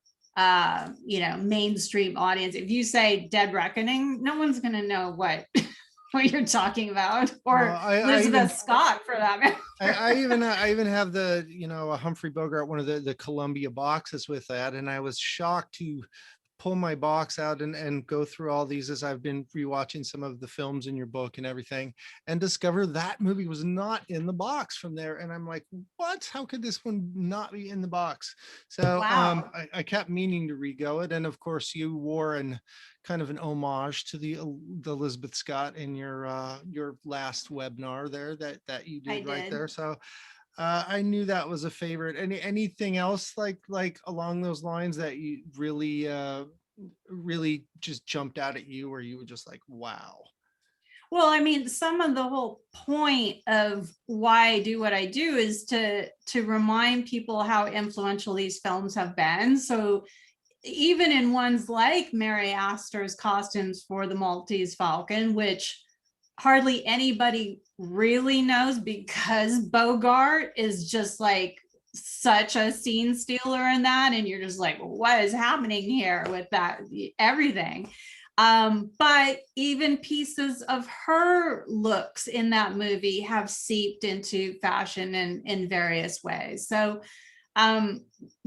you know, mainstream audience, if you say Dead Reckoning, no one's gonna know what what you're talking about, or Elizabeth Scott for that matter. I even have the, you know, a Humphrey Bogart, one of the Columbia boxes with that, and I was shocked to pull my box out and go through all these as I've been rewatching some of the films in your book and everything, and discover that movie was not in the box from there. And I'm like, what? How could this one not be in the box? So Wow. I kept meaning to re-go it. And of course you wore an kind of an homage to the Elizabeth Scott in your last webinar there that you did right there. So I knew that was a favorite. Anything else like along those lines that you really just jumped out at you, where you were just like, wow? Well, I mean, some of the whole point of why I do what I do is to remind people how influential these films have been. So even in ones like Mary Astor's costumes for the Maltese Falcon, which hardly anybody really knows because Bogart is just like such a scene stealer in that, and you're just like, what is happening here with that, everything. But even pieces of her looks in that movie have seeped into fashion in various ways. So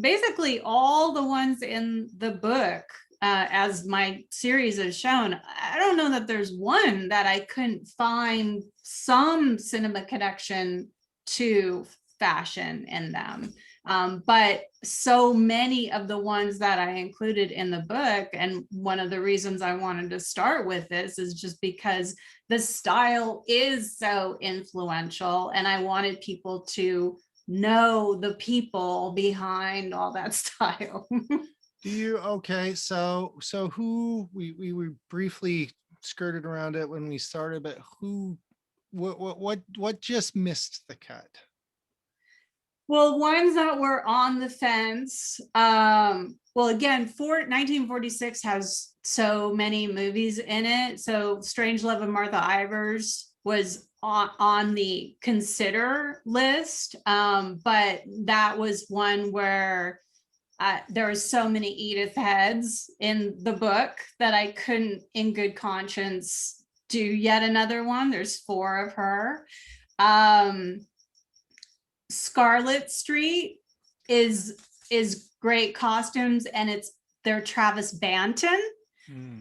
basically all the ones in the book, as my series has shown, I don't know that there's one that I couldn't find some cinema connection to fashion in them. But so many of the ones that I included in the book, and one of the reasons I wanted to start with this is just because the style is so influential, and I wanted people to know the people behind all that style. Do you? Okay, so who we briefly skirted around it when we started, but who, what just missed the cut? Well, ones that were on the fence. Well, again, 1946 has so many movies in it. So Strange Love of Martha Ivers was on the consider list. But that was one where There are so many Edith heads in the book that I couldn't in good conscience do yet another one. There's 4 of her. Scarlet Street is great costumes, and they're Travis Banton,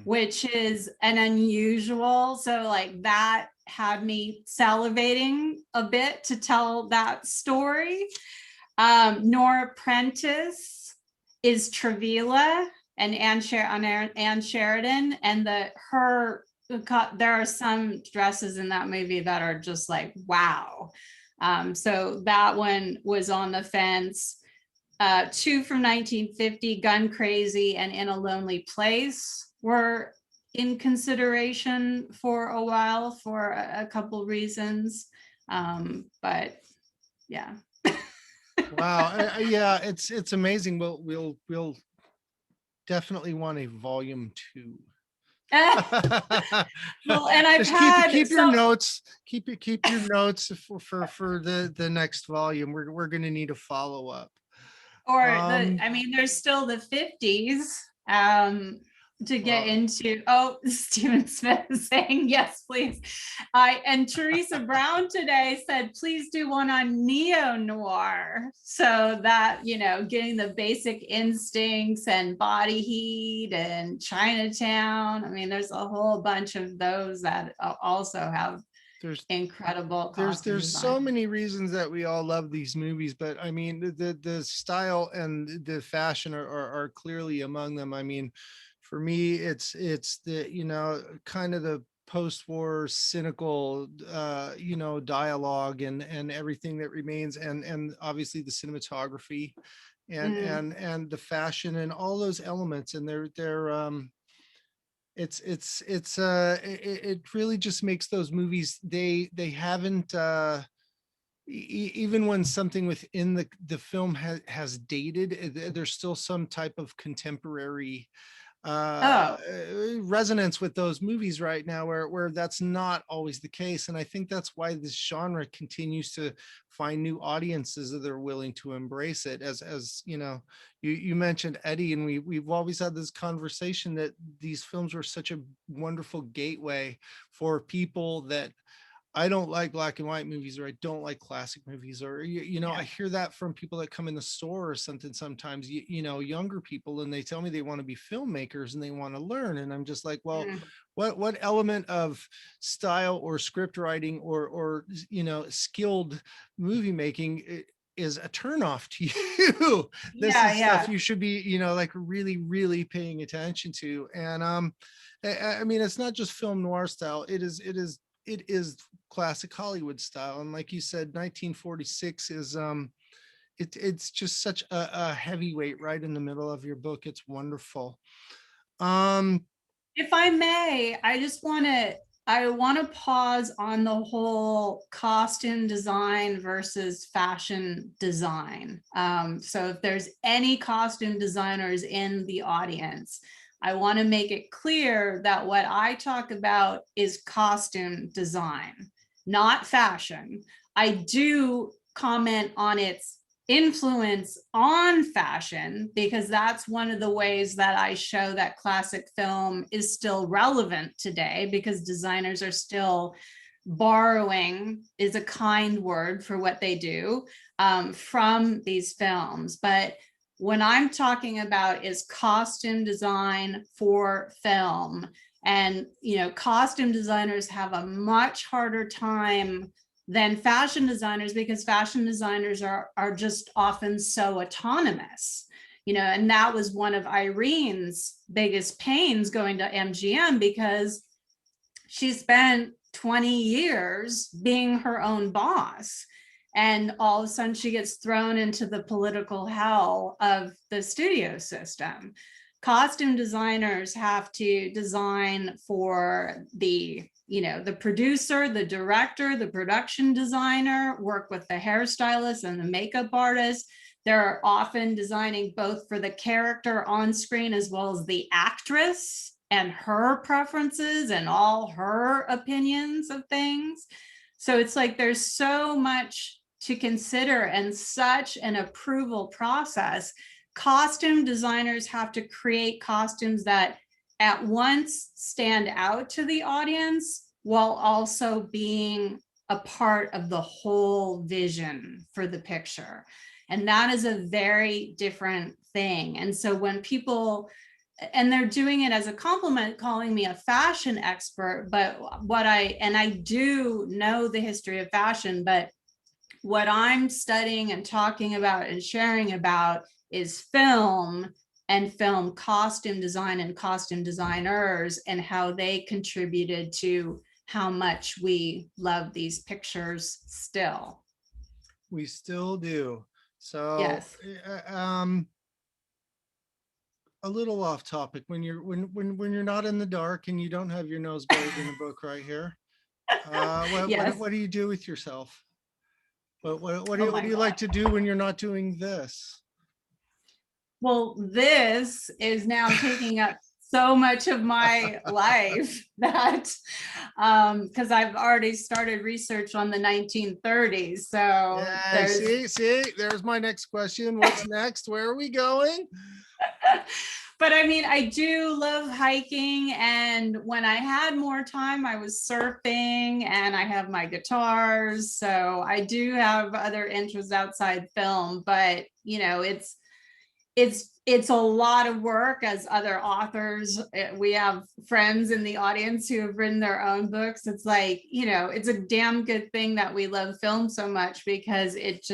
which is an unusual. So like that had me salivating a bit to tell that story. Nora Prentice is Travilla and Anne Sheridan, and there are some dresses in that movie that are just like, wow. So that one was on the fence. 2 from 1950, Gun Crazy and In a Lonely Place, were in consideration for a while for a couple reasons. But yeah. Wow. Yeah, it's amazing. We'll definitely want a volume 2. Well, and I've Just had keep your notes. Keep your notes for the next volume. We're gonna need a follow-up. I mean, there's still the 50s to get into. Oh, Stephen Smith is saying yes, please. And Teresa Brown today said, please do one on neo-noir. So that, getting the basic instincts and Body Heat and Chinatown. I mean, there's a whole bunch of those that also have incredible there's so many reasons that we all love these movies, but I mean the style and the fashion are clearly among them. I mean, for me it's the kind of the post-war cynical dialogue and everything that remains, and obviously the cinematography and the fashion and all those elements, and it really just makes those movies, they haven't even when something within the film has dated, there's still some type of contemporary resonance with those movies right now, where that's not always the case. And I think that's why this genre continues to find new audiences that are willing to embrace it. As you mentioned Eddie, and we've always had this conversation that these films were such a wonderful gateway for people that, I don't like black and white movies, or I don't like classic movies, or, I hear that from people that come in the store or something sometimes, younger people, and they tell me they want to be filmmakers and they want to learn. And I'm just like, well, what element of style or script writing or skilled movie making is a turnoff to you? This is stuff you should be, like really, really paying attention to. And I mean, it's not just film noir style. It is classic Hollywood style. And like you said, 1946 is it's just such a heavyweight right in the middle of your book. It's wonderful. If I may, I want to pause on the whole costume design versus fashion design. So if there's any costume designers in the audience, I want to make it clear that what I talk about is costume design, not fashion. I do comment on its influence on fashion, because that's one of the ways that I show that classic film is still relevant today, because designers are still borrowing, is a kind word for what they do, from these films. But when I'm talking about is costume design for film, and costume designers have a much harder time than fashion designers, because fashion designers are just often so autonomous, and that was one of Irene's biggest pains going to MGM, because she spent 20 years being her own boss. And all of a sudden she gets thrown into the political hell of the studio system. Costume designers have to design for the producer, the director, the production designer, work with the hairstylist and the makeup artist. They're often designing both for the character on screen as well as the actress and her preferences and all her opinions of things. So it's like there's so much to consider and such an approval process. costume designers have to create costumes that at once stand out to the audience while also being a part of the whole vision for the picture. And that is a very different thing. And so when people, and they're doing it as a compliment, calling me a fashion expert, but I do know the history of fashion, but what I'm studying and talking about and sharing about is film and film costume design and costume designers and how they contributed to how much we love these pictures still. We still do. So, Yes. A little off topic, when you're not in the dark and you don't have your nose buried in a book right here, Yes. what do you do with yourself? What Oh do my you like God. to do when you're not doing this? Well, this is now taking up so much of my life that because I've already started research on the 1930s. So Yeah, there's see, there's my next question. What's next? Where are we going? but I mean, I do love hiking. And when I had more time, I was surfing and I have my guitars. So I do have other interests outside film, but you know, it's a lot of work as other authors. We have friends in the audience who have written their own books. It's like, you know, it's a damn good thing that we love film so much because it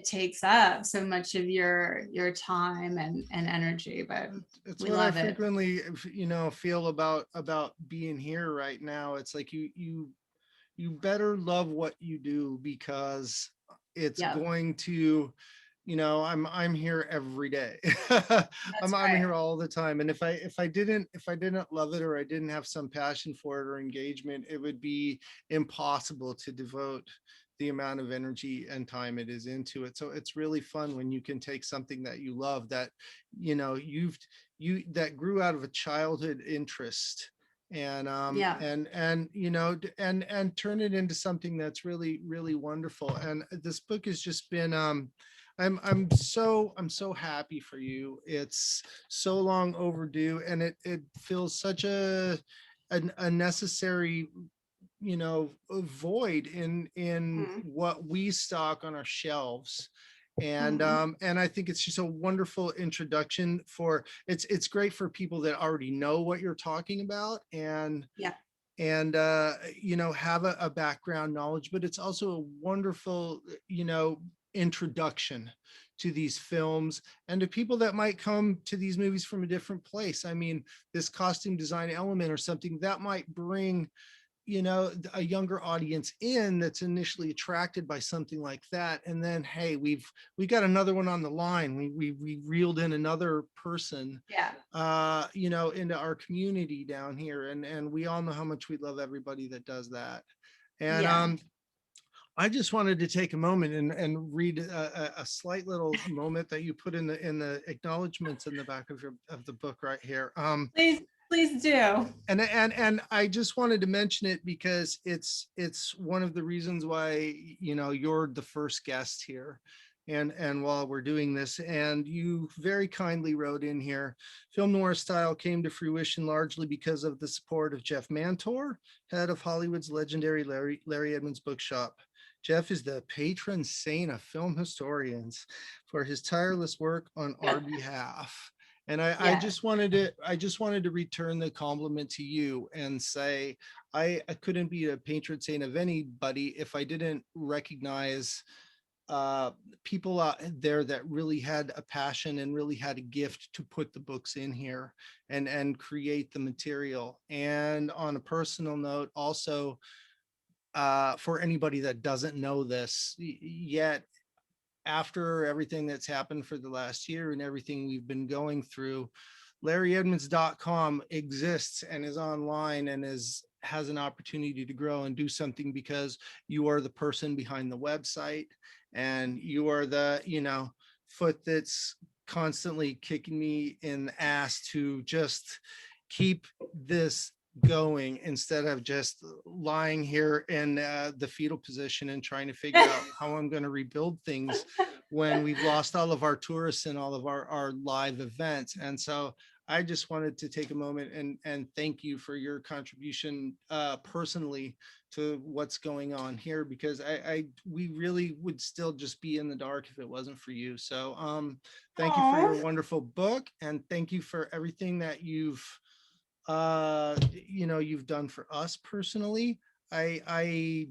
takes up so much of your time and energy, but It's we what I love it. frequently, feel about being here right now. It's like you better love what you do, because it's Yep, going to, I'm here every day. that's I'm right. here all the time. And if I didn't love it, or I didn't have some passion for it or engagement, it would be impossible to devote the amount of energy and time it is into it. So it's really fun when you can take something that you love, that that grew out of a childhood interest, and Yeah. and turn it into something that's really, really wonderful. And this book has just been, I'm so happy for you. It's so long overdue, and it feels such a necessary, a void in Mhm. what we stock on our shelves. And Mhm. I think it's just a wonderful introduction for, it's great for people that already know what you're talking about, Yeah. and have a background knowledge, but it's also a wonderful, introduction to these films, and to people that might come to these movies from a different place. I mean, this costume design element or something that might bring, a younger audience in, that's initially attracted by something like that, and then, hey, we got another one on the line. We reeled in another person, Yeah. into our community down here, and we all know how much we love everybody that does that. And Yeah. I just wanted to take a moment and read a slight little moment that you put in the acknowledgments in the back of the book right here. Please do. And I just wanted to mention it because it's one of the reasons why, you're the first guest here. And while we're doing this, and you very kindly wrote in here, Film Noir Style came to fruition largely because of the support of Jeff Mantor, head of Hollywood's legendary Larry Edmunds Bookshop. Jeff is the patron saint of film historians for his tireless work on our behalf. And I Yeah. just wanted to return the compliment to you and say, I couldn't be a patron saint of anybody if I didn't recognize people out there that really had a passion and really had a gift to put the books in here and create the material. And on a personal note, also, for anybody that doesn't know this yet, after everything that's happened for the last year and everything we've been going through, LarryEdmunds.com exists and is online and has an opportunity to grow and do something, because you are the person behind the website, and you are the, foot that's constantly kicking me in the ass to just keep this going, instead of just lying here in the fetal position and trying to figure out how I'm going to rebuild things when we've lost all of our tourists and all of our live events. And so I just wanted to take a moment and thank you for your contribution personally to what's going on here, because we really would still just be in the dark if it wasn't for you. So thank you for your Aw. wonderful book, and thank you for everything that you've you've done for us personally. I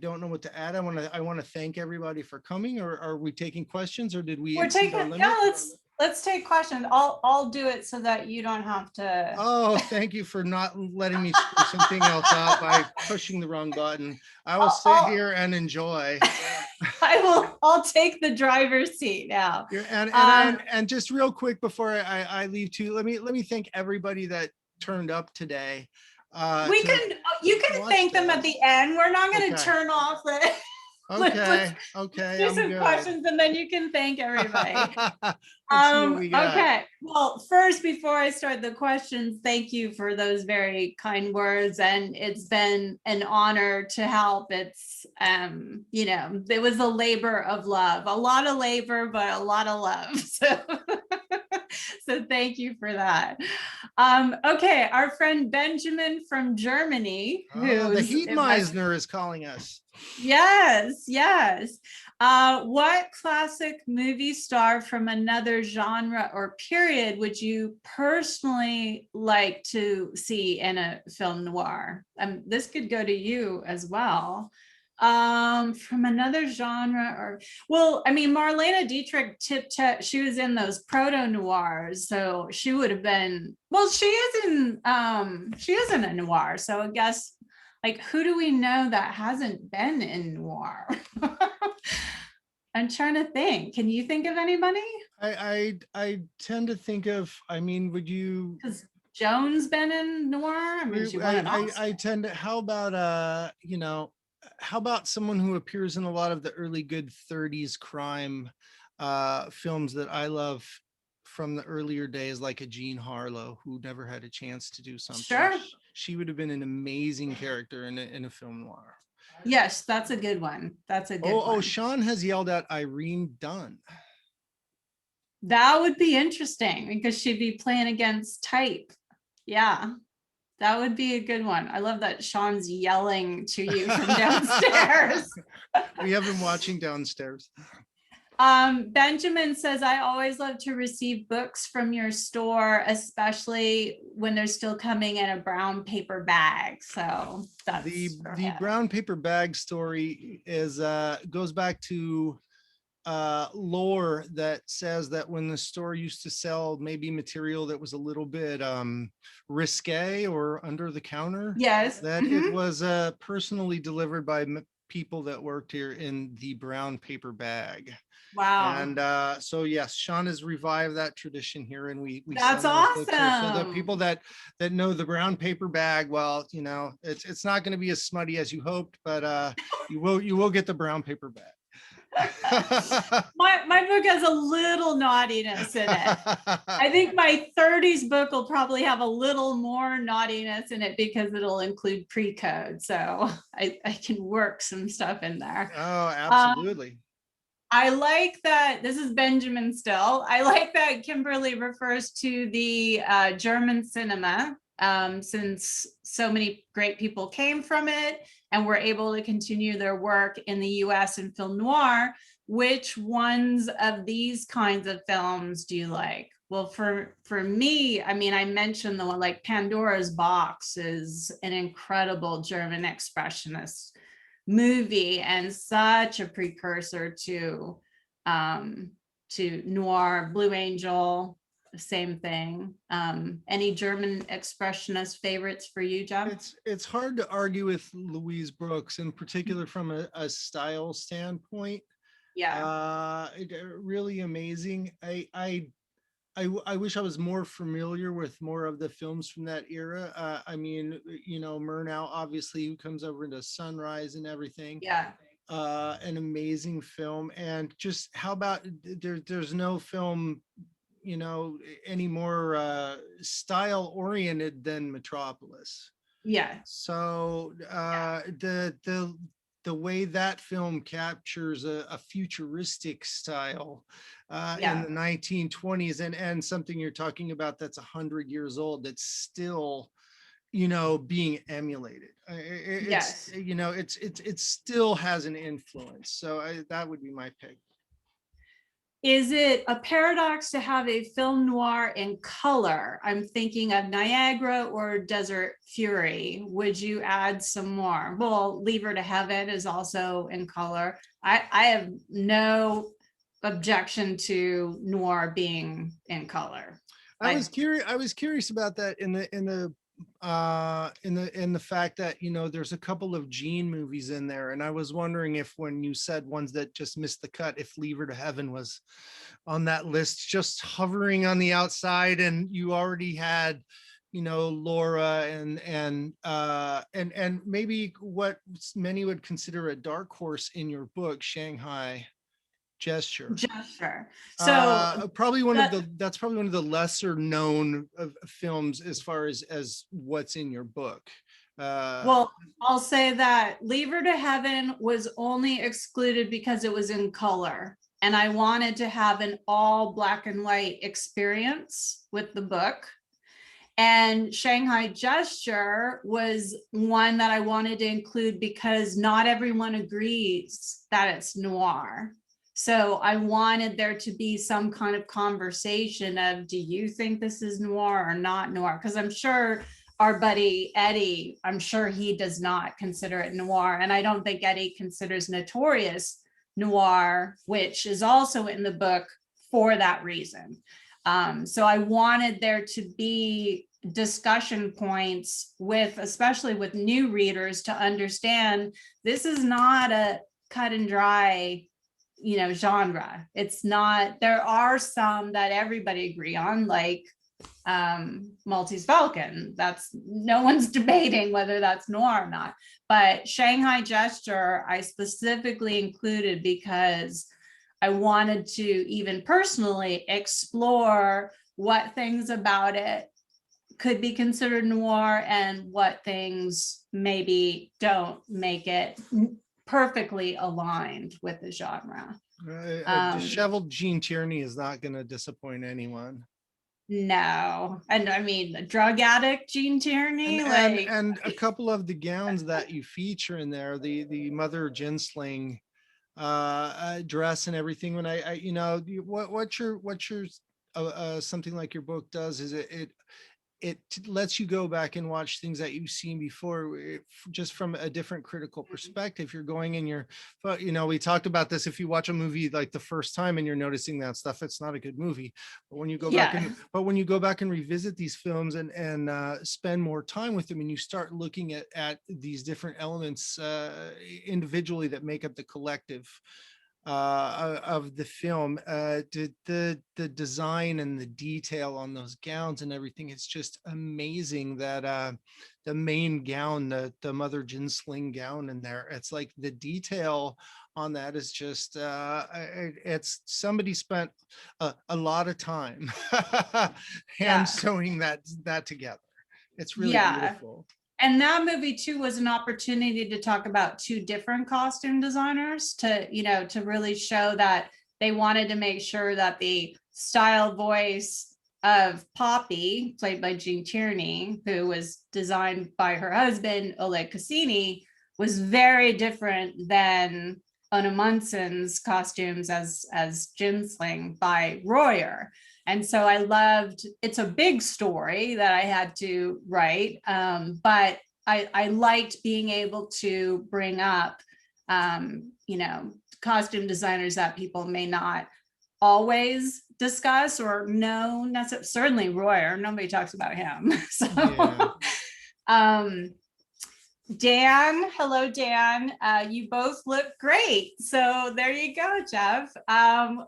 don't know what to add. I want to thank everybody for coming. Or are we taking questions, or did we We're exceed taking, our yeah, limit? let's take questions. I'll do it so that you don't have to. Oh, thank you for not letting me screw something else out by pushing the wrong button. I will sit I'll- here and enjoy. I'll take the driver's seat now. And just real quick before I leave too, let me thank everybody that turned up today. You can watch thank them at this. the end. We're not going to Okay. turn off the. Okay, Do I'm some good. questions and then you can thank everybody. Let's see what we got. Okay. Well, first, before I start the questions, thank you for those very kind words. And it's been an honor to help. It's, it was a labor of love, a lot of labor, but a lot of love. So thank you for that. Okay. Our friend Benjamin from Germany, Oh, the Heatmeisner is calling us. Yes. What classic movie star from another genre or period would you personally like to see in a film noir? This could go to you as well. From another genre, or Marlene Dietrich, she was in those proto noirs, so she would have been. Well, she isn't a noir, so I guess. Like, who do we know that hasn't been in noir? I'm trying to think. Can you think of anybody? I tend to think of, would you? Because Joan's been in noir. She won an Oscar. I tend to, how about someone who appears in a lot of the early good 30s crime films that I love from the earlier days, like a Jean Harlow, who never had a chance to do something. Sure. She would have been an amazing character in a film noir. Yes, that's a good one. That's a good one. Oh, Sean has yelled out Irene Dunn. That would be interesting because she'd be playing against type. Yeah, that would be a good one. I love that Sean's yelling to you from downstairs. We have him watching downstairs. Benjamin says, I always love to receive books from your store, especially when they're still coming in a brown paper bag. So that's the brown paper bag story is goes back to lore that says that when the store used to sell maybe material that was a little bit risque or under the counter, yes, that it was personally delivered by people that worked here in the brown paper bag. Wow. And so yes, Sean has revived that tradition here, and we that's awesome. So the people that know the brown paper bag, well, it's not going to be as smutty as you hoped, but you will get the brown paper bag. my book has a little naughtiness in it. I think my 30s book will probably have a little more naughtiness in it because it'll include pre-code. So I can work some stuff in there. Oh, absolutely. I like that. This is Benjamin still. I like that Kimberly refers to the German cinema, since so many great people came from it and were able to continue their work in the US in film noir. Which ones of these kinds of films do you like? Well, for me, I mentioned the one like Pandora's Box is an incredible German expressionist movie and such a precursor to noir. Blue Angel, same thing. Any German expressionist favorites for you, John? It's hard to argue with Louise Brooks, in particular from a style standpoint. Yeah. Really amazing. I wish I was more familiar with more of the films from that era. Murnau, obviously, who comes over into Sunrise and everything. Yeah. An amazing film. And just how about there's no film, any more style oriented than Metropolis. Yeah. So the the way that film captures a futuristic style in the 1920s, and something you're talking about that's 100 years old, that's still, being emulated. It's, Yes. it still has an influence. So that would be my pick. Is it a paradox to have a film noir in color? I'm thinking of Niagara or Desert Fury. Would you add some more? Well, Leave Her to Heaven is also in color. I have no objection to noir being in color. I was curious about that in the fact that, there's a couple of Gene movies in there, and I was wondering if, when you said ones that just missed the cut, if Leave Her to Heaven was on that list, just hovering on the outside, and you already had, Laura and maybe what many would consider a dark horse in your book, Shanghai Gesture. So probably that's probably one of the lesser known of films as far as what's in your book. Well, I'll say that Leave Her to Heaven was only excluded because it was in color, and I wanted to have an all black and white experience with the book. And Shanghai Gesture was one that I wanted to include because not everyone agrees that it's noir. So I wanted there to be some kind of conversation of, do you think this is noir or not noir? Because I'm sure our buddy Eddie, I'm sure he does not consider it noir. And I don't think Eddie considers Notorious noir, which is also in the book for that reason. So I wanted there to be discussion points with, especially with new readers, to understand this is not a cut and dry genre. It's not. There are some that everybody agree on, like Maltese Falcon. That's, no one's debating whether that's noir or not. But Shanghai Gesture I specifically included because I wanted to even personally explore what things about it could be considered noir and what things maybe don't make it perfectly aligned with the genre. Disheveled Gene Tierney is not going to disappoint anyone. No, and I mean, drug addict Gene Tierney, and a couple of the gowns that you feature in there, the Mother Ginsling dress and everything. When I what your something like your book does is it lets you go back and watch things that you've seen before, just from a different critical perspective. You're going in your, we talked about this. If you watch a movie like the first time and you're noticing that stuff, it's not a good movie. But when you go back and revisit these films and spend more time with them, and you start looking at these different elements individually that make up the collective of the film, the design and the detail on those gowns and everything, it's just amazing. That the main gown, the Mother Ginsling gown in there, it's like the detail on that is just it's somebody spent a lot of time hand sewing that together. It's really beautiful. And that movie too was an opportunity to talk about two different costume designers, to really show that they wanted to make sure that the style voice of Poppy, played by Gene Tierney, who was designed by her husband, Oleg Cassini, was very different than Ona Munson's costumes as Ginsling by Royer. And so I loved, it's a big story that I had to write, but I liked being able to bring up, costume designers that people may not always discuss or know. Certainly Royer, nobody talks about him. So, Dan, hello, Dan. You both look great. So there you go, Jeff.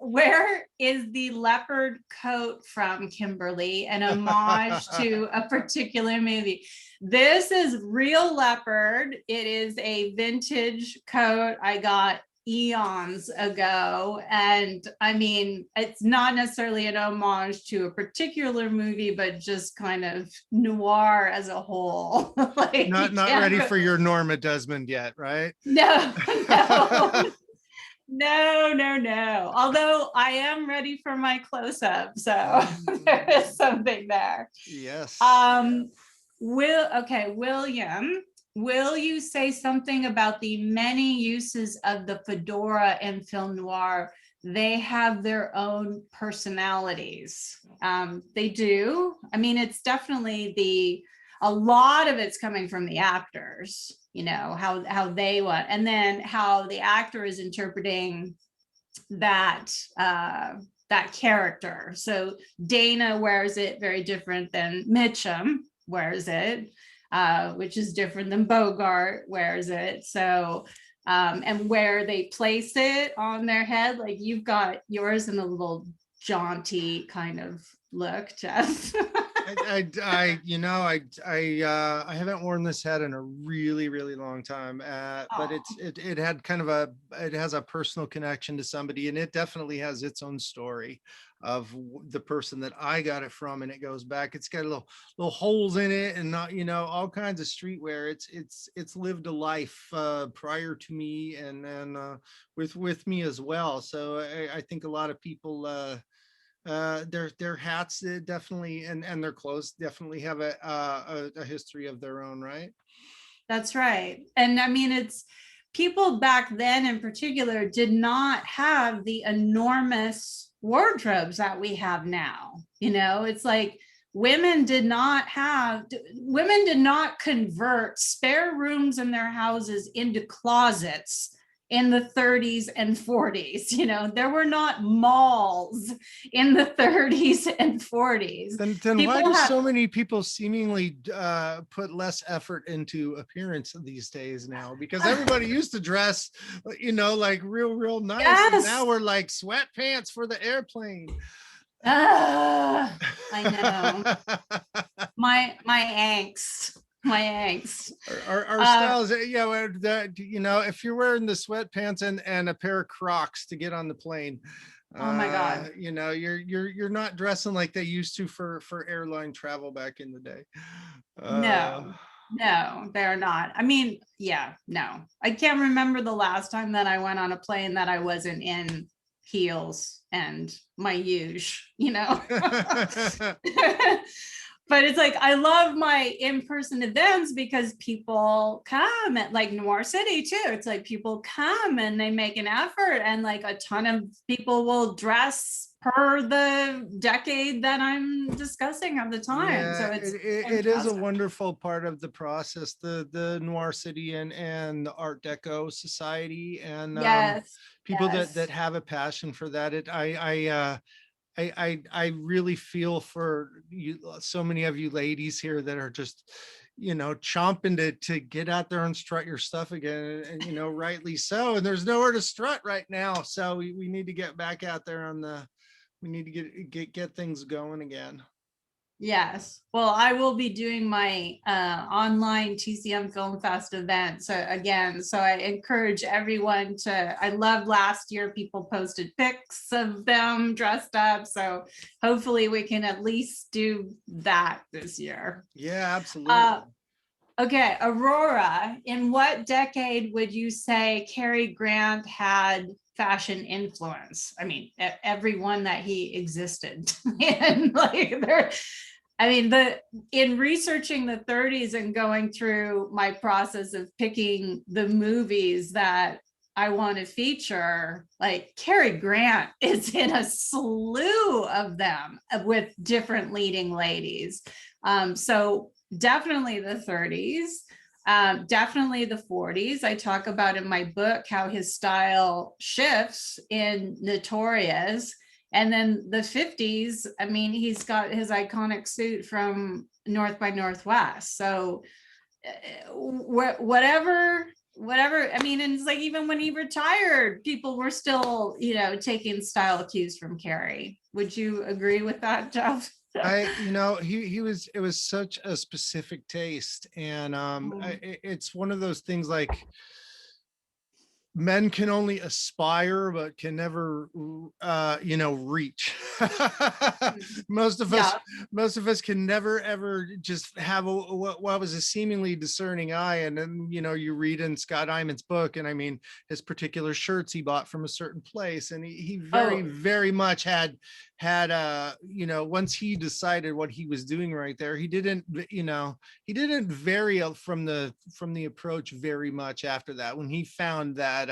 Where is the leopard coat from, Kimberly? An homage to a particular movie. This is real leopard. It is a vintage coat I got eons ago. And I mean, it's not necessarily an homage to a particular movie, but just kind of noir as a whole. Like, Not ready for your Norma Desmond yet, right? No, no. No. Although I am ready for my close-up, so there is something there. Yes. William, will you say something about the many uses of the fedora in film noir? They have their own personalities. They do. I mean, it's definitely a lot of it's coming from the actors, you know, how they want, and then how the actor is interpreting that that character. So Dana wears it very different than Mitchum wears it, which is different than Bogart wears it. So and where they place it on their head, like you've got yours in a little jaunty kind of look, Jeff. I haven't worn this hat in a really long time, but it had kind of it has a personal connection to somebody, and it definitely has its own story of the person that I got it from, and it goes back. It's got little holes in it, and not, you know, all kinds of streetwear. It's lived a life prior to me, and then with me as well. So I think a lot of people. Their hats definitely, and their clothes definitely have a history of their own, right? That's right. And I mean, it's people back then in particular did not have the enormous wardrobes that we have now. You know, it's like women did not convert spare rooms in their houses into closets in the 30s and 40s. You know, there were not malls in the 30s and 40s. Then why do so many people seemingly put less effort into appearance these days now? Because everybody used to dress, you know, like real nice. Yes. And now we're like sweatpants for the airplane. I know. my angst. Our styles, yeah, you know, if you're wearing the sweatpants and a pair of Crocs to get on the plane, oh my God, you know, you're not dressing like they used to for airline travel back in the day. No, they're not. I mean, yeah, no, I can't remember the last time that I went on a plane that I wasn't in heels and my huge, you know. But it's like, I love my in-person events because people come at like Noir City too. It's like people come and they make an effort, and like a ton of people will dress per the decade that I'm discussing at the time. Yeah, so it is a wonderful part of the process, the Noir City and the Art Deco Society, and yes, people that have a passion for that. I really feel for you, so many of you ladies here that are just, you know, chomping to get out there and strut your stuff again, and you know, rightly so. And there's nowhere to strut right now, so we need to get back out there we need to get things going again. Yes. Well, I will be doing my online TCM Film Fest event. So I encourage everyone I loved last year, people posted pics of them dressed up. So hopefully we can at least do that this year. Yeah, absolutely. Okay, Aurora, in what decade would you say Cary Grant had fashion influence? I mean, everyone that he existed in, like in researching the 30s and going through my process of picking the movies that I want to feature, like Cary Grant is in a slew of them with different leading ladies. So definitely the 30s, definitely the 40s. I talk about in my book how his style shifts in Notorious. And then the 50s, I mean, he's got his iconic suit from North by Northwest. So whatever, I mean, and it's like, even when he retired, people were still, you know, taking style cues from Cary. Would you agree with that, Jeff? You know, it was such a specific taste, and it's one of those things, like men can only aspire but can never reach. most of us Yeah. most of us can never ever just have what was a seemingly discerning eye. And then you read in Scott Iman's book, and I mean, his particular shirts he bought from a certain place, and he very, Oh, very much had once he decided what he was doing right there, he didn't vary from the approach very much after that. When he found that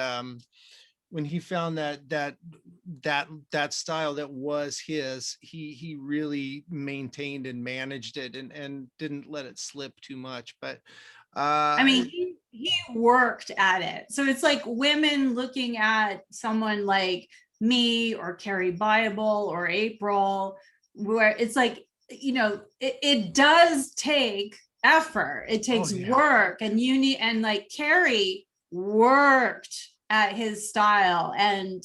that style that was his, he really maintained and managed it, and didn't let it slip too much. But I mean, he worked at it. So it's like women looking at someone like me or Carrie Bible or April, where it's like, it does take effort. It takes work, and you need, and like Carrie worked at his style. And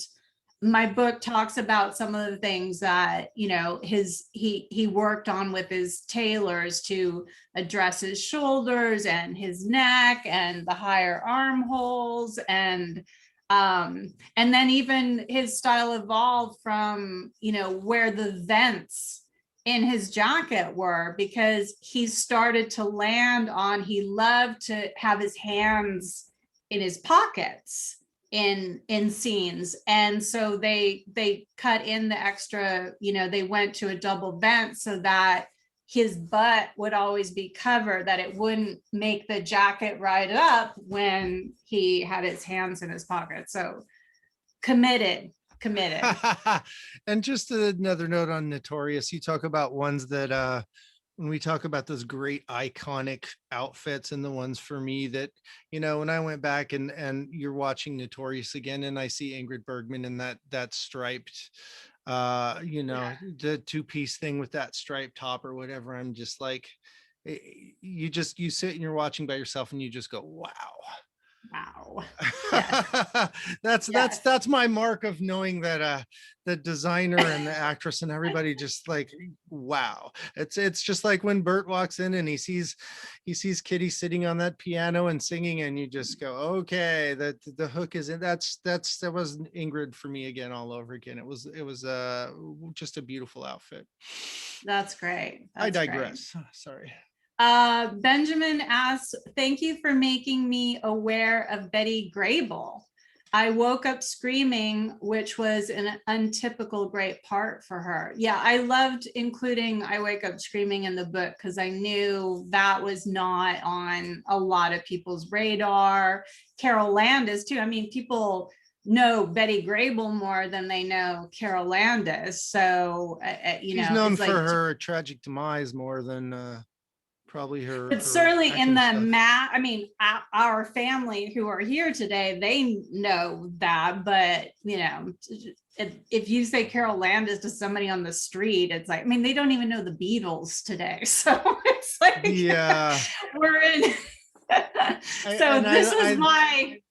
my book talks about some of the things that he worked on with his tailors to address his shoulders and his neck and the higher armholes, and then even his style evolved from where the vents in his jacket were, because he started to land on, he loved to have his hands in his pockets in scenes. And so they cut in the extra, they went to a double vent so that his butt would always be covered, that it wouldn't make the jacket ride up when he had his hands in his pocket. So committed. And just another note on Notorious, you talk about ones that when we talk about those great iconic outfits, and the ones for me that, when I went back and you're watching Notorious again, and I see Ingrid Bergman in that striped, the two-piece thing with that striped top or whatever, I'm just like, you sit and you're watching by yourself, and you just go, wow. Yes. That's my mark of knowing that the designer and the actress and everybody just like, wow. It's just like when Bert walks in and he sees Kitty sitting on that piano and singing, and you just go, okay, that the hook is in. That was Ingrid for me again, all over again. It was just a beautiful outfit. That's great. I digress. Great. Sorry. Benjamin asks, thank you for making me aware of Betty Grable. I woke up screaming, which was an untypical great part for her. Yeah, I loved including I Wake Up Screaming in the book, because I knew that was not on a lot of people's radar. Carol Landis too. I mean, people know Betty Grable more than they know Carol Landis. So, she's known for her tragic demise more than probably her. But certainly in the our family who are here today, they know that. But if you say Carol Landis to somebody on the street, it's like, I mean, they don't even know the Beatles today. So it's like, yeah, we're in. So this is why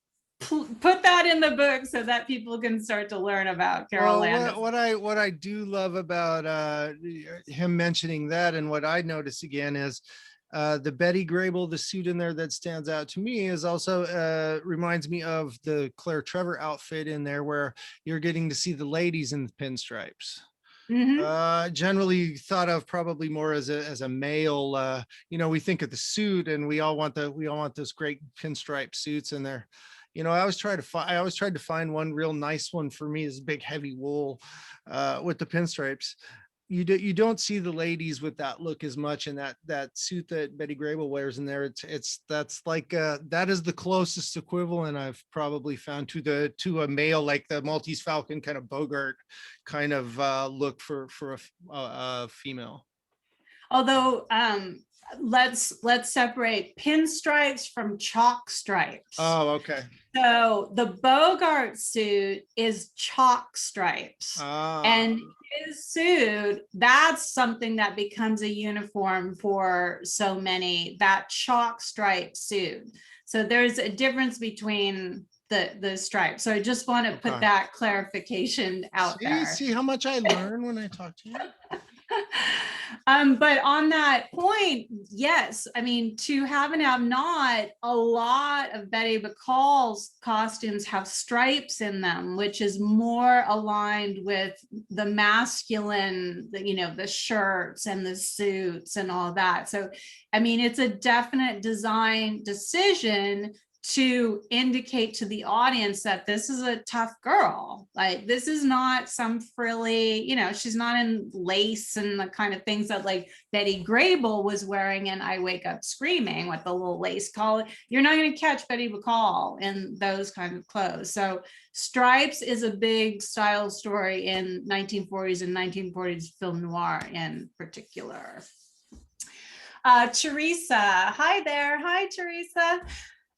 put that in the book so that people can start to learn about Carol Landis. What I do love about him mentioning that, and what I notice again, is the Betty Grable, the suit in there that stands out to me is also reminds me of the Claire Trevor outfit in there, where you're getting to see the ladies in the pinstripes. Mm-hmm. Generally thought of probably more as a male. We think of the suit, and we all want those great pinstripe suits in there. I always tried to find one real nice one for me, is big heavy wool with the pinstripes. You don't see the ladies with that look as much in that suit that Betty Grable wears in there. That's like that is the closest equivalent I've probably found to a male, like the Maltese Falcon kind of Bogart kind of look for a female. Although let's separate pinstripes from chalk stripes. Oh, okay. So the Bogart suit is chalk stripes. And his suit, that's something that becomes a uniform for so many, that chalk stripe suit. So there's a difference between the stripes. So I just want to put that clarification out there. See how much I learn when I talk to you? But on that point, yes, I mean, to have and have not, a lot of Betty Bacall's costumes have stripes in them, which is more aligned with the masculine, the shirts and the suits and all that. So, I mean, it's a definite design decision to indicate to the audience that this is a tough girl. Like, this is not some frilly, she's not in lace and the kind of things that like Betty Grable was wearing in I Wake Up Screaming with the little lace collar. You're not going to catch Betty Bacall in those kind of clothes. So stripes is a big style story in 1940s and 1940s film noir in particular. Teresa, hi there. Hi, Teresa.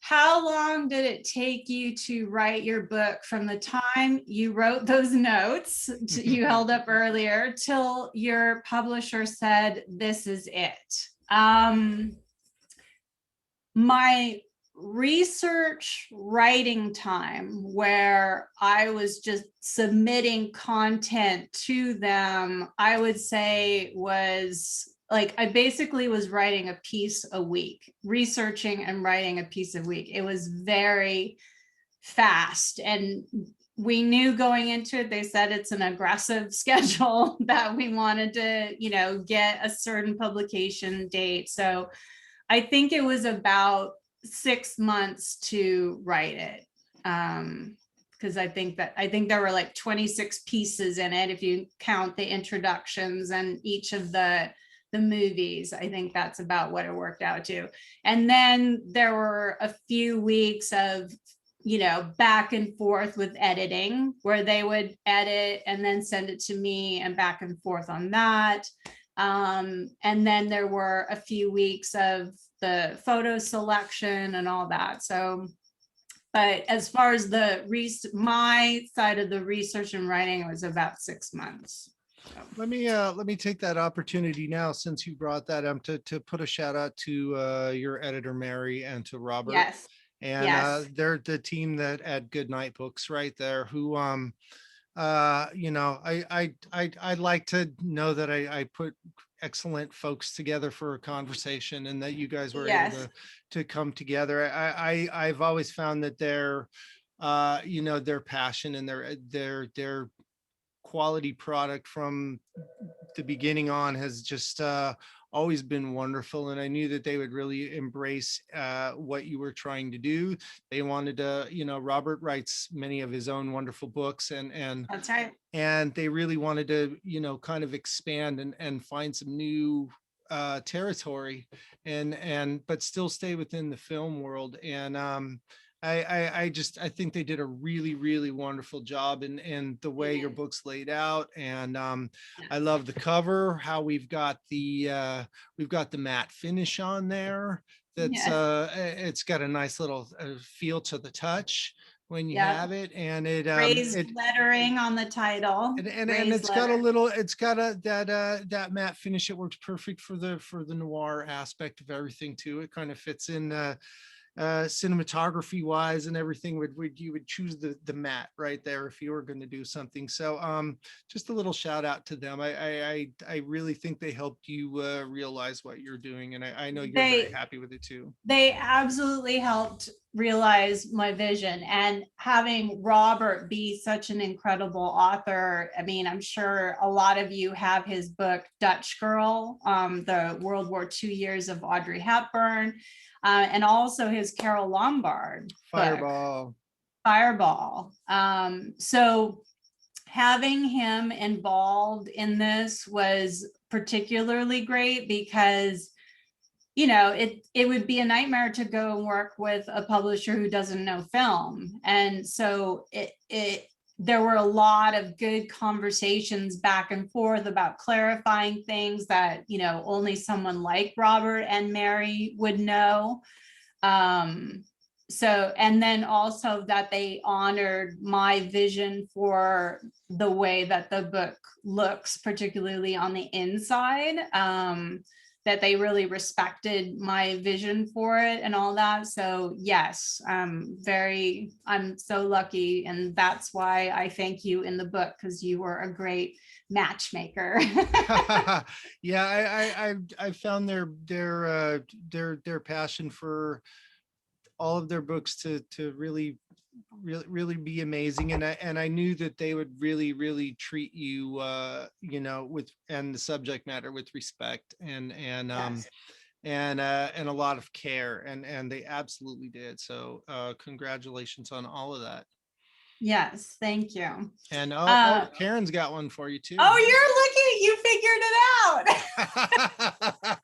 How long did it take you to write your book from the time you wrote those notes you held up earlier till your publisher said, this is it? My research writing time, where I was just submitting content to them, I would say was like, I basically was writing a piece a week, researching and writing a piece a week. It was very fast. And we knew going into it, they said it's an aggressive schedule that we wanted to, get a certain publication date. So I think it was about 6 months to write it. Because I think there were like 26 pieces in it, if you count the introductions and each of the movies. I think that's about what it worked out to. And then there were a few weeks of, back and forth with editing, where they would edit and then send it to me, and back and forth on that. And then there were a few weeks of the photo selection and all that. So, but as far as my side of the research and writing, it was about 6 months. Let me take that opportunity now, since you brought that up, to put a shout out to your editor Mary and to Robert. Yes. And yes. They're the team that at Goodnight Books right there, who I'd like to know that I put excellent folks together for a conversation, and that you guys were able to come together. I've always found that their passion and their quality product from the beginning on has just always been wonderful. And I knew that they would really embrace what you were trying to do. They wanted to, Robert writes many of his own wonderful books, and That's right. And they really wanted to, kind of expand and find some new territory, but still stay within the film world. And I think they did a really, really wonderful job in the way your book's laid out. And I love the cover, how we've got the matte finish on there. That's it's got a nice little feel to the touch when you have it, and it raised lettering on the title, and it's got that matte finish. It works perfect for the noir aspect of everything too. It kind of fits in cinematography wise and everything. You would choose the matte right there if you were going to do something. So just a little shout out to them. I really think they helped you realize what you're doing, and I know you're very happy with it too. They absolutely helped realize my vision, and having Robert be such an incredible author. I mean, I'm sure a lot of you have his book Dutch Girl, the World War II years of Audrey Hepburn. And also his Carol Lombard book, Fireball. So having him involved in this was particularly great, because it would be a nightmare to go and work with a publisher who doesn't know film. And so there were a lot of good conversations back and forth about clarifying things that, only someone like Robert and Mary would know. So, and then also that they honored my vision for the way that the book looks, particularly on the inside. that they really respected my vision for it and all that. So yes, I'm so lucky. And that's why I thank you in the book, because you were a great matchmaker. Yeah, I found their passion for all of their books to really be amazing, and I knew that they would really treat you with and the subject matter with respect Yes. and a lot of care, and they absolutely did. So congratulations on all of that. Yes, thank you. And Uh, Karen's got one for you too. oh, you figured it out.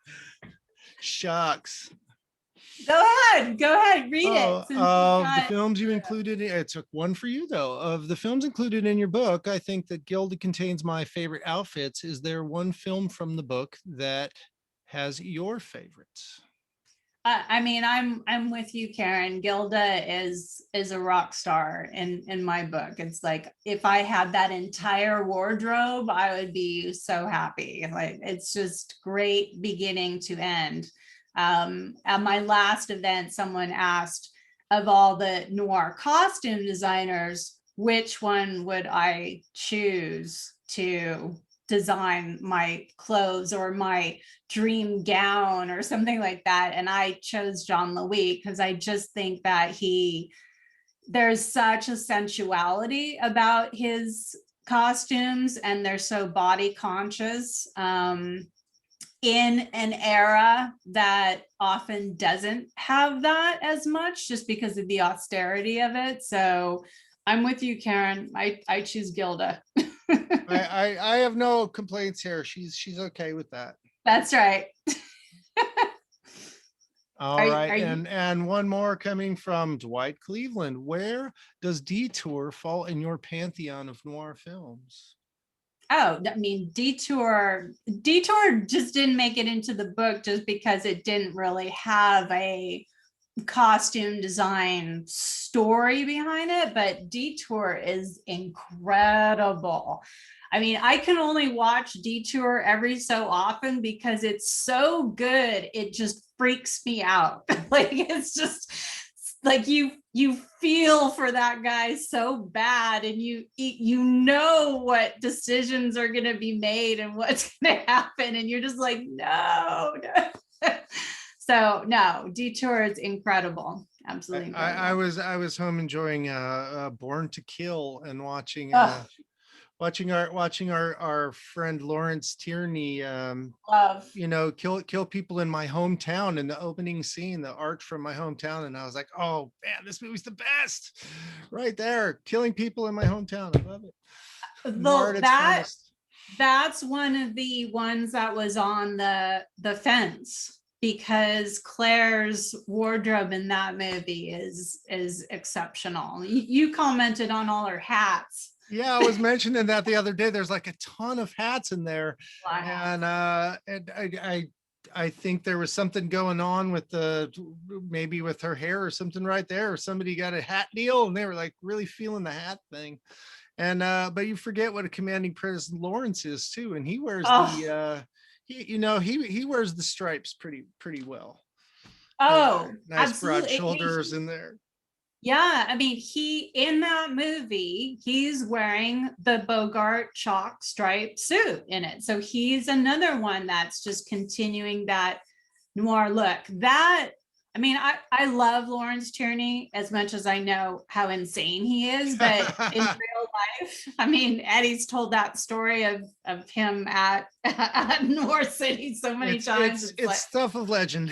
Shucks. Go ahead, read it. Oh, Since you've of the got, films you included, it took one for you though. Of the films included in your book, I think that Gilda contains my favorite outfits. Is there one film from the book that has your favorites? I mean, I'm with you, Karen. Gilda is a rock star in my book. It's like if I had that entire wardrobe, I would be so happy. Like it's just great beginning to end. At my last event, someone asked, of all the noir costume designers, which one would I choose to design my clothes or my dream gown or something like that? And I chose John Louis because I just think that there's such a sensuality about his costumes, and they're so body conscious in an era that often doesn't have that as much, just because of the austerity of it. So I'm with you, Karen. I choose Gilda. I have no complaints here. She's okay with that. That's right. All right, Are you? and one more coming from Dwight Cleveland. Where does Detour fall in your pantheon of noir films? Oh, I mean, Detour just didn't make it into the book just because it didn't really have a costume design story behind it, but Detour is incredible. I mean, I can only watch Detour every so often because it's so good. It just freaks me out. Like it's just like you feel for that guy so bad, and you know what decisions are going to be made and what's going to happen, and you're just like no. So no, Detour is incredible. Absolutely incredible. I was home enjoying Born to Kill and Oh, watching our friend Lawrence Tierney love. kill people in my hometown in the opening scene, the arch from my hometown, and I was like, oh man, this movie's the best. Right there, killing people in my hometown. I love it. Noir at its finest. That's one of the ones that was on the fence, because Claire's wardrobe in that movie is exceptional. You commented on all her hats. Yeah, I was mentioning that the other day. There's like a ton of hats in there, Wow. and I think there was something going on with maybe with her hair or something right there, or somebody got a hat deal and they were like really feeling the hat thing. And but you forget what a commanding presence Lawrence is too, and he wears he wears the stripes pretty well. Oh, Nice broad absolutely. shoulders in there. Yeah, I mean, in that movie, he's wearing the Bogart chalk stripe suit in it. So he's another one that's just continuing that noir look. I mean, I love Lawrence Tierney as much as I know how insane he is, but in real life, I mean, Eddie's told that story of him at North City so many times. It's stuff of legend.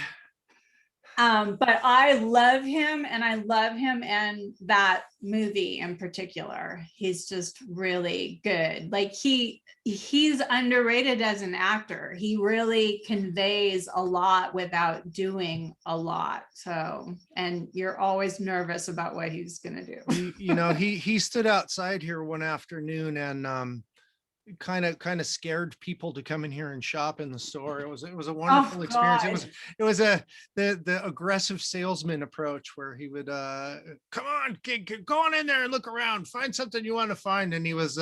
But I love him, and I love him and that movie in particular. He's just really good. Like he's underrated as an actor. He really conveys a lot without doing a lot. So, and you're always nervous about what he's gonna do. He stood outside here one afternoon, and kind of scared people to come in here and shop in the store. It was a Oh wonderful experience. God. It was the aggressive salesman approach where he would come on, go on in there and look around, find something you want to find. And he was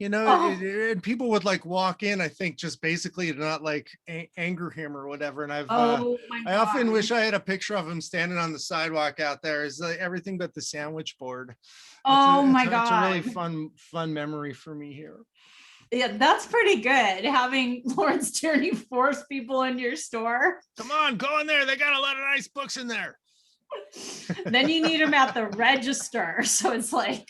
Oh, and people would like walk in, I think, just basically to not like anger him or whatever. And oh my I often God. wish I had a picture of him standing on the sidewalk out there. Is like everything but the sandwich board. Oh my It's a really God. fun memory for me here. Yeah, that's pretty good. Having Lawrence Tierney force people into your store. Come on, go in there. They got a lot of nice books in there. Then you need them at the register. So it's like,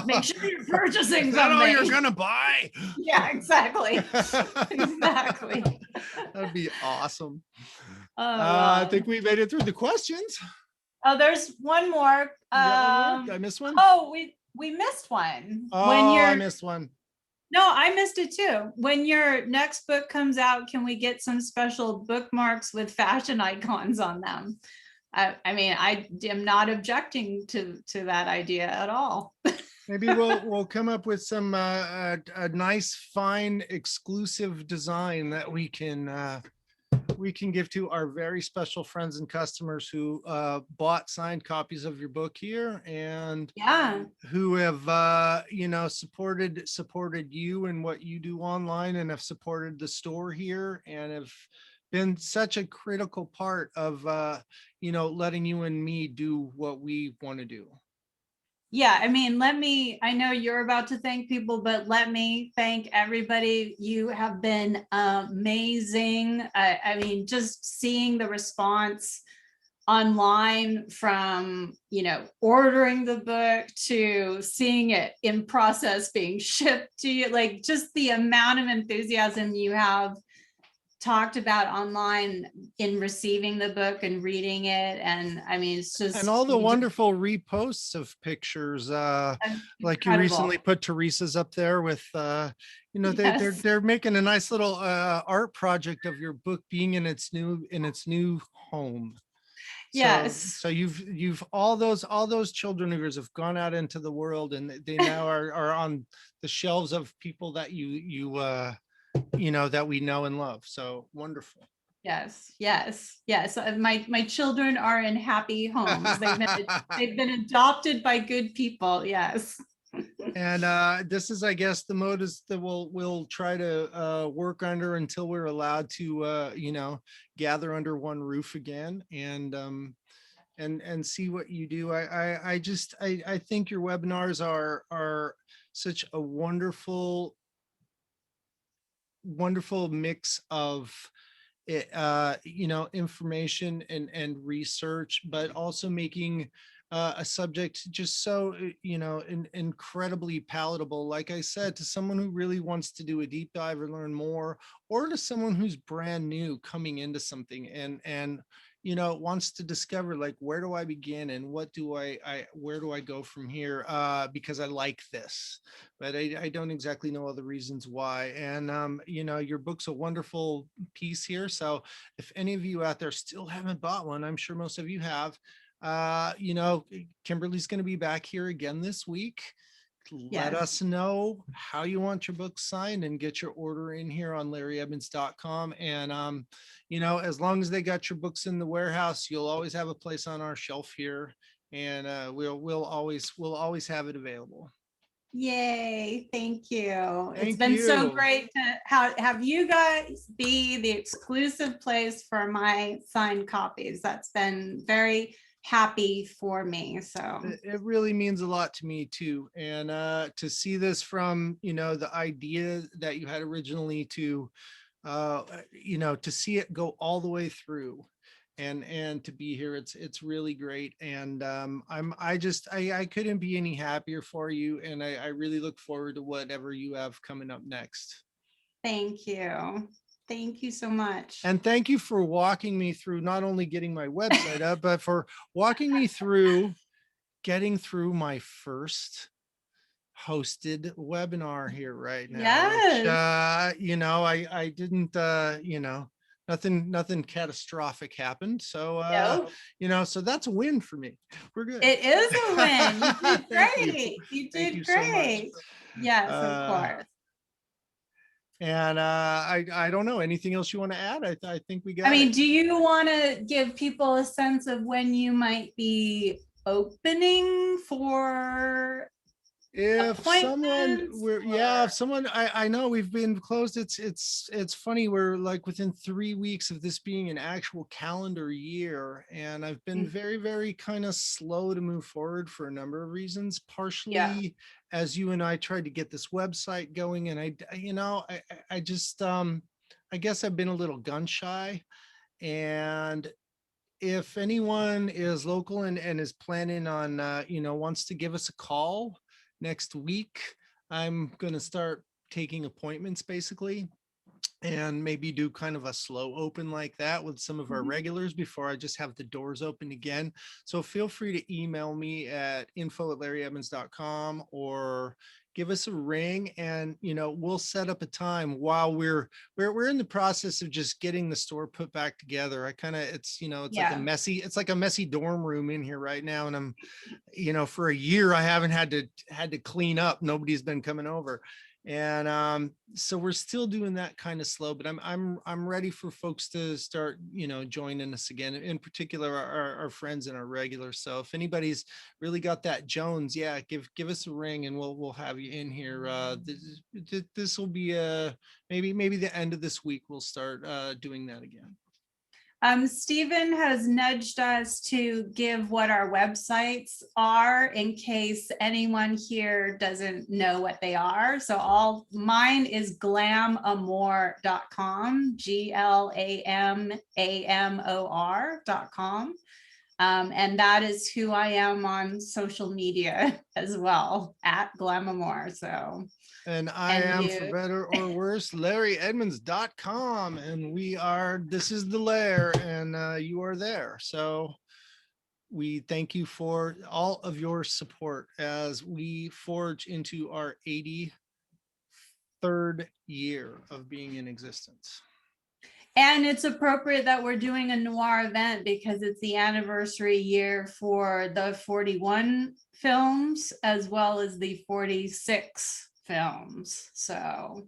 make sure you're purchasing Is that something. all you're gonna buy? Yeah, exactly. Exactly. That'd be awesome. Oh, I wow. think we made it through the questions. Oh, there's one more. You got one more? Did I miss one? Oh, we missed one. Oh, I missed one. No, I missed it too. When your next book comes out, can we get some special bookmarks with fashion icons on them? I mean, I am not objecting to that idea at all. Maybe we'll come up with some a nice, fine, exclusive design that we can give to our very special friends and customers who bought signed copies of your book here and Yeah. who have supported you and what you do online and have supported the store here and have been such a critical part of letting you and me do what we want to do. Yeah, I mean, I know you're about to thank people, but let me thank everybody. You have been amazing. I mean, just seeing the response online from, ordering the book to seeing it in process being shipped to you, like just the amount of enthusiasm you have talked about online in receiving the book and reading it. And I mean, it's just, and all the wonderful reposts of pictures like you recently put Teresa's up there with Yes. they're making a nice little art project of your book being in its new home. Yes. So you've all those children of yours have gone out into the world and they now are on the shelves of people that that we know and love. So wonderful. Yes. My children are in happy homes. They've been adopted by good people. Yes. And this is, I guess, the mode is that we'll try to work under until we're allowed to gather under one roof again and see what you do. I think your webinars are such a wonderful mix of information and research, but also making a subject just so incredibly palatable, like I said, to someone who really wants to do a deep dive or learn more, or to someone who's brand new coming into something and wants to discover, like, where do I begin and where do I go from here, because I like this, but I don't exactly know all the reasons why. And your book's a wonderful piece here, so if any of you out there still haven't bought one, I'm sure most of you have. Kimberly's going to be back here again this week. Let us know how you want your book signed and get your order in here on LarryEdmunds.com. And, as long as they got your books in the warehouse, you'll always have a place on our shelf here, and we'll always have it available. Yay. Thank you. Thank It's been you. so great to have you guys be the exclusive place for my signed copies. That's been very happy for me. So it really means a lot to me too. And to see this from, the idea that you had originally to see it go all the way through and to be here, it's really great. And I couldn't be any happier for you. And I really look forward to whatever you have coming up next. thank you. Thank you so much. And thank you for walking me through not only getting my website up, but for walking me through getting through my first hosted webinar here right now. Yes. Which, I didn't, nothing catastrophic happened. So, so that's a win for me. We're good. It is a win. You did great. You Thank did you so much. great. Yes, of course. And I don't know, anything else you want to add? I think we got I mean, it. do you want to give people a sense of when you might be opening for If someone appointments? we're yeah, if someone I know we've been closed, it's funny, we're like within 3 weeks of this being an actual calendar year, and I've been Mm. very kind of slow to move forward for a number of reasons, Yeah, partially as you and I tried to get this website going, and I just I guess I've been a little gun shy. And if anyone is local and is planning on, wants to give us a call next week, I'm going to start taking appointments basically, and maybe do kind of a slow open like that with some of our mhm. regulars before I just have the doors open again. So feel free to email me at info@larryedmunds.com, or give us a ring, and we'll set up a time while we're in the process of just getting the store put back together. I kind of Yeah. it's like a messy dorm room in here right now, and I'm for a year I haven't had to clean up. Nobody's been coming over. And so we're still doing that kind of slow, but I'm ready for folks to start joining us again, in particular our friends and our regulars. So if anybody's really got that Jones, yeah, give us a ring, and we'll have you in here. This will be maybe the end of this week we'll start doing that again. Stephen has nudged us to give what our websites are in case anyone here doesn't know what they are. So mine is glamamor.com, GLAMAMOR.com. And that is who I am on social media as well, at Glamamor. So, And I and am, for you. better or worse, LarryEdmunds.com. And this is the lair, and you are there. So we thank you for all of your support as we forge into our 83rd year of being in existence. And it's appropriate that we're doing a noir event because it's the anniversary year for the 41 films as well as the 46 films. So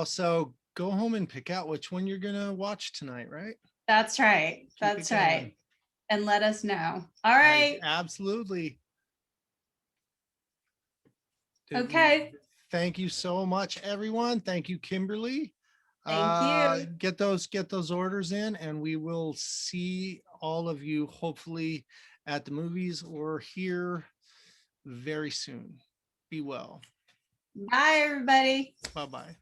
So go home and pick out which one you're going to watch tonight, right? that's right. Keep it That's going. right. And let us know. All right. Absolutely. Okay. Thank you so much, everyone. Thank you, Kimberly. Thank you. Get those orders in, and we will see all of you hopefully at the movies or here very soon. Be well. Bye, everybody. Bye-bye.